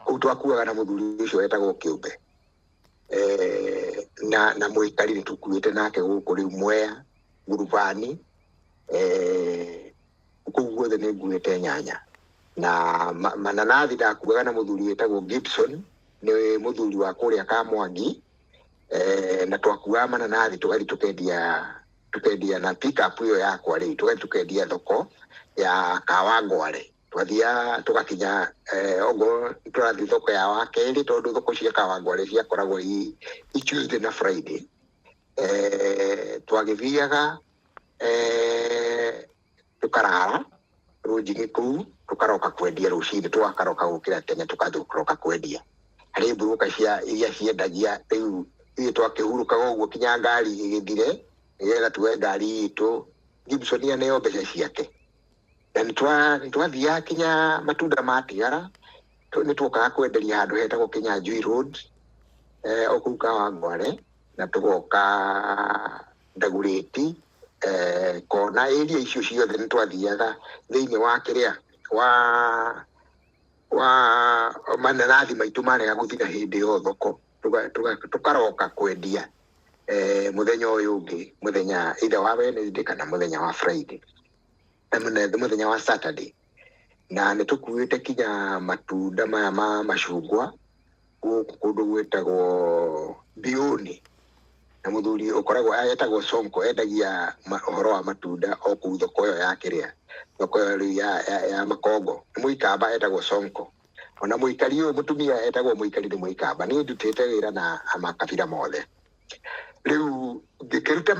Kũu twakuaga na mũthuri ũcio wetagwo Kĩũmbe. na muikari ni tukuite nake guku riu Mwea Guruvani guothe ni nguite nyanya na mananathi ndakuaga na muthuri wetagwo Gibson ni muthuri wa kuria Kamwangi na twakua mananathi tugari tukendia na pick up iyo yakwa ri tugari tukendia thoko ya Kawangware twathia tugakinya ogo turathi thoko ya Wakeri tondu thoko cia Kawangware ciakoragwo i Tuesday na Friday twagithiaga tukarara rujingi kuu tukaroka kwendia rucini twakaroka gukira tene tukathuka kwendia hari mburuka cia iria ciendagia riu iyo twakihuruka goguo kinya ngari igithire nigetha tuwe ngari itu Gibson neo mbeca ciake na nitwathia kinya matunda matigara nitwokaga kwenderia handu hetagwo Kinya Njui Road okuu Kawangware na tugoka Ndaguriti kona area icio ciothe nitwathiaga thiini wa kiria wa mananathi maitu marega guthira hindi yo thoko tukaroka kwendia muthenya uyu ungi muthenya either wa Wednesday kana muthenya wa Friday muthenya wa Saturday na nitukuite kinya matunda maya ma macungwa kundu gwetagwo Bioni na muthuri ukoragwo etagwo Sonko endagia uhoro wa matunda o kuu thoko yo ya kiria thoko ya Makongo muikamba etagwo Sonko ona muikari uyu mutumia etagwo muikari ni muikamba ni ndutite wira na amakabira mothe riu ngikiruta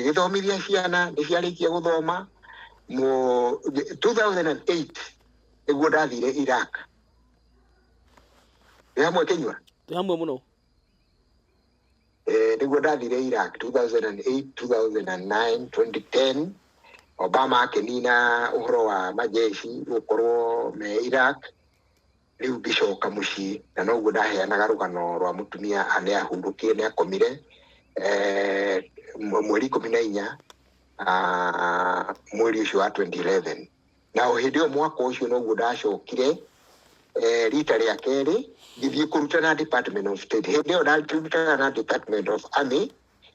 githomithia ciana ni ciarikia guthoma 2008 niguo ndathire Iraq hamwe Kenya hamwe muno niguo ndathire Iraq 2008 2009 2010 Obama akenina uhoro wa majeshi gukorwo me Iraq riu ngicoka mucii na noguo ndaheanaga rugano rwa mutumia ane ahundukie ni akomire mweri 14 mweri ucio wa 2011 na hindi o mwaka ucio noguo ndacokire rita ria keri ngithie kuruta na Department of State hindi o ndaruta na Department of Army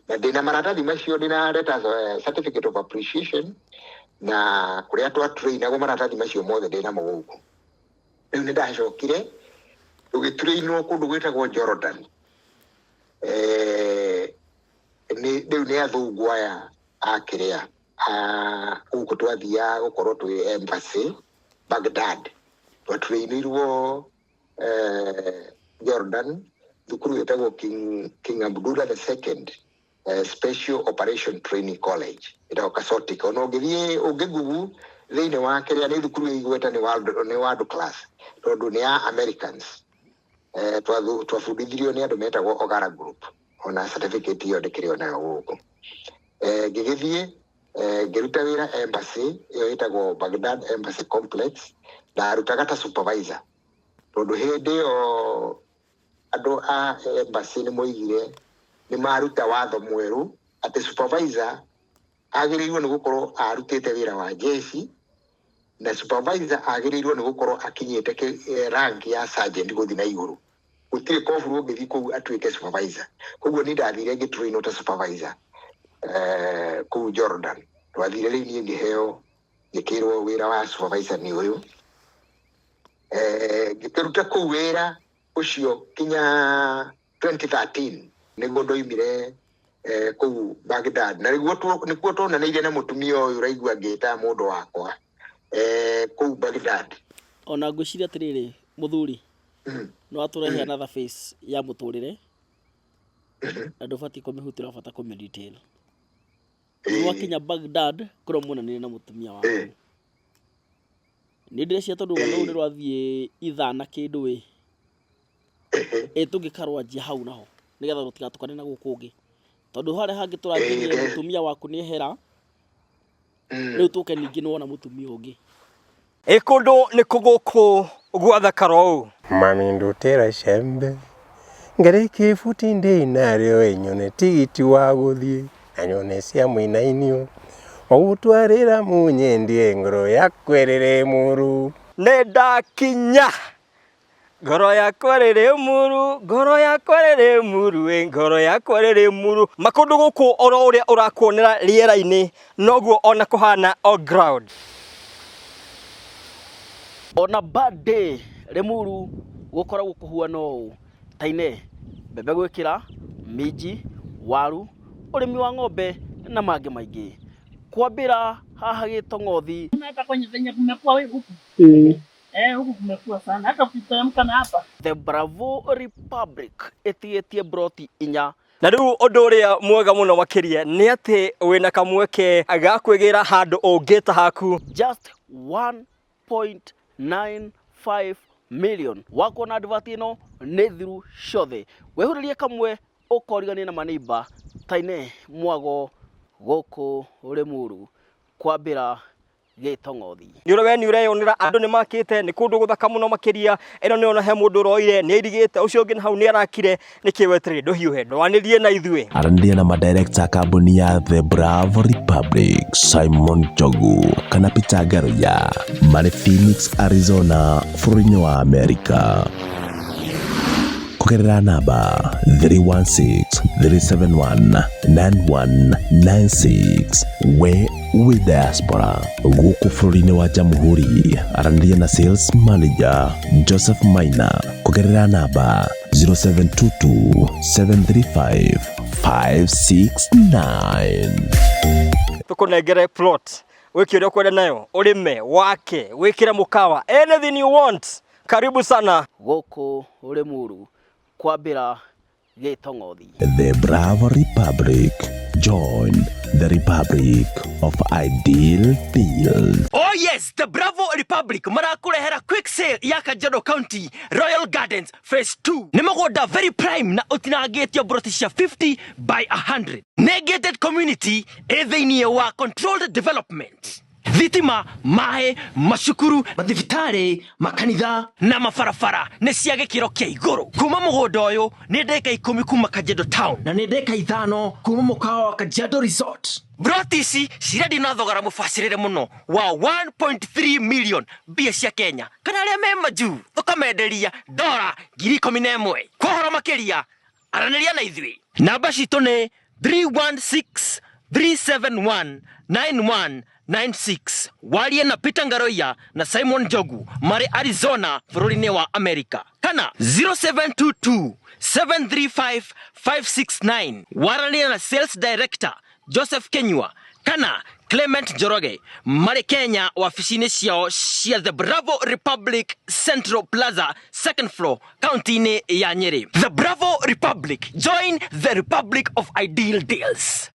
na ndina maratathi macio ndina letters certificate of appreciation na kuria twa trainago maratathi macio mothe ndina mo guku riu ni ndacokire tugitrainwo kundu gwitagwo Jordan riu ni athungu aya akiria guku twathia gukorwo twi embassy Baghdad twatrainirwo Jordan thukuru wetagwo King Abdullah II Special Operation Training College ita Kasotik ono ngigugu thiini wa kiria ni thukuru igweta ni world class tondu ni ya Americans twabundithirio ni andu metagwo Ogara Group ona certificate iyo ndikiri onayo guku ngigithie ngiruta wira embassy iyo itagwo Baghdad Embassy Complex na rutaga ta supervisor tondu hindi o andu a embassy ni moigire ni maruta watho mweru ati supervisor agirirwo ni gukorwo arutite wira wa jeshi na supervisor agirirwo ni gukorwo akinyite rank ya sergeant guthi na iguru gutire kofuru ngithi ku atuike supervisor koguo ni ndathire ngitrain ta supervisor ku Jordan twathire ri ni ngiheo ngikirwo wira wa supervisor ni uyu ngikiruta ku wira ucio kinya 2013 niguo ndoimire kuu Baghdad na niguo twonaniire na mutumia uyu raigua ngita mundu wakwa kuu Baghdad ona ngwiciria atiriri muthuri no aturehe another face ya muturire na ndubati kumihutira bata kumedetail wakinya Baghdad kuro munanire na mutumia waku ni ndire tondu no ni rwathie ithana kindu wi tungikarwa njia hau naho nigetha rutigatukane na gukungi tondu hare hangi turangirie mutumia waku ni hera riu tuke ningi no na mutumia ungi ikundu ni kuguku gwathakaro mami ndutera cembe ngariki futi ndi nario enyone tigiti wa guthie na nyone cia muinainio ogutwarira munyendie ngoro yakwerere muru nenda kinya Ngoro yakwa riri muru, ngoro yakwa riri muru, ngoro yakwa riri muru. Makundu guku oro uria urakuonera riera-ini noguo ona kuhana on ground. Ona bad day Limuru gukoragwo kuhuana ũũ taine mbembe gwĩkĩra minji waru ũrĩmi wa ng'ombe na mangĩ maingĩ. Kwambĩra haha Gĩtong'othi hata kwenye venye kumekuwa huku huku kumekuwa sana, hata ukiteremka na hapa The Bravo Republic ĩtigĩtie broti 4. Na rĩu ũndũ ũrĩa mwega mũno makĩria nĩ atĩ wĩna kamweke ga kwĩgĩra handũ ũngĩta haku just 1.95 million. Wako na advert ĩno nĩ thiru ciothe. Wehũrĩrie kamwe ũkorigania na maneiba taine mwago gũkũ Limuru kwambĩra Gĩtong'othi. Nĩũrwe nĩũreyonera andũ nĩmakĩte nĩ kũndũ gũthaka mũno makĩria. Ĩno nĩona he mũndũ ũroire nĩairigĩte ũcio ũngĩ hau nĩarakire nĩkĩ weterere ndũhiũhe ndwanĩrie na ithuĩ. Aranĩria na madirector kambuni ya The Bravo Republic Simon Njogu kana Peter Ngaruiya marĩ Phoenix, Arizona, bũrũri-inĩ wa Amerika. Kugerera namba 316-371-9196 we with diaspora gũkũ bũrũri-inĩ wa Jamhuri. Aranĩria na sales manager Joseph Maina kugerera namba 0722-735-569. Tukunengere plot wiki ũrĩa kwenda nayo ũrĩme wake wĩkĩre mũkawa anything you want. Karibu sana gũkũ Limuru kwambĩra Gĩtong'othi. The Bravo Republic. Join the Republic of Ideal Deals. Oh yes, the Bravo Republic marakurehera quick sale ya Kajiado County Royal Gardens Phase 2. Nĩ mũgũnda very prime na ũtinangĩtio broti cia 50 by 100. Negated community thĩinĩ wa controlled development. Thitima, maĩ, macukuru, mathibitarĩ, makanitha na mabarabara nĩ cia gĩkĩro kĩa igũrũ. Kuma mũgũnda ũyũ nĩ ndeka 10 kuma Kajiado Town na nĩ ndeka 5 kuma mũkawa wa Kajiado Resort. Broti ici cirendio na thogora mũbacĩrĩre mũno wa 1.3 million mbia cia Kenya. Kana arĩa me majuu tũkamenderia $11,000. Kwa ũhoro makĩria aranĩria na ithuĩ. Namba citũ nĩ 316-371-9196. Warie na Peter Ngaruiya na Simon Njogu marĩ Arizona bũrũri-inĩ wa Amerika. Kana 0722-735-569. Waranĩria na sales director Joseph Kenyua kana Clement Njoroge marĩ Kenya wabici-inĩ ciao cia The Bravo Republic Central Plaza 2nd floor kaunti-inĩ ya Nyeri. The Bravo Republic. Join the Republic of Ideal Deals.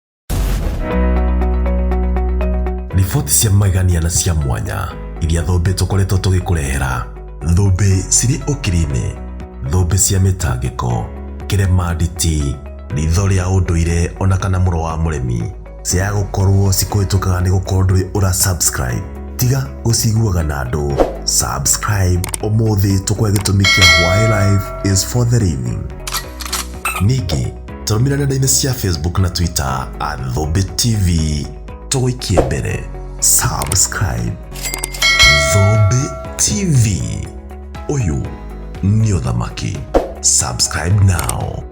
Riboti cia magania na cia mwanya iria thũmbĩ tũkoretwo tũgĩkũrehera. Thũmbĩ cirĩ ũkiri-inĩ, thũmbĩ cia mĩtangĩko, kĩrema nditi, ritho rĩa ũndũire ona kana mũro wa mũrĩmi. Cia gũkorwo cikũhĩtũkaga nĩ gũkorwo ndũrĩ ũra-subscribe. Tiga gũciguaga na andũ. Subscribe ũmũthĩ tũkũhe gĩtũmi kĩa Why Life is for the Living. Ningĩ tũrũmĩrĩre nenda-inĩ cia Facebook na Twitter @Thũmbĩ TV. Tũgũikie mbere. Subscribe. Thũmbĩ TV. Ũyũ nĩ ũthamaki. Subscribe now.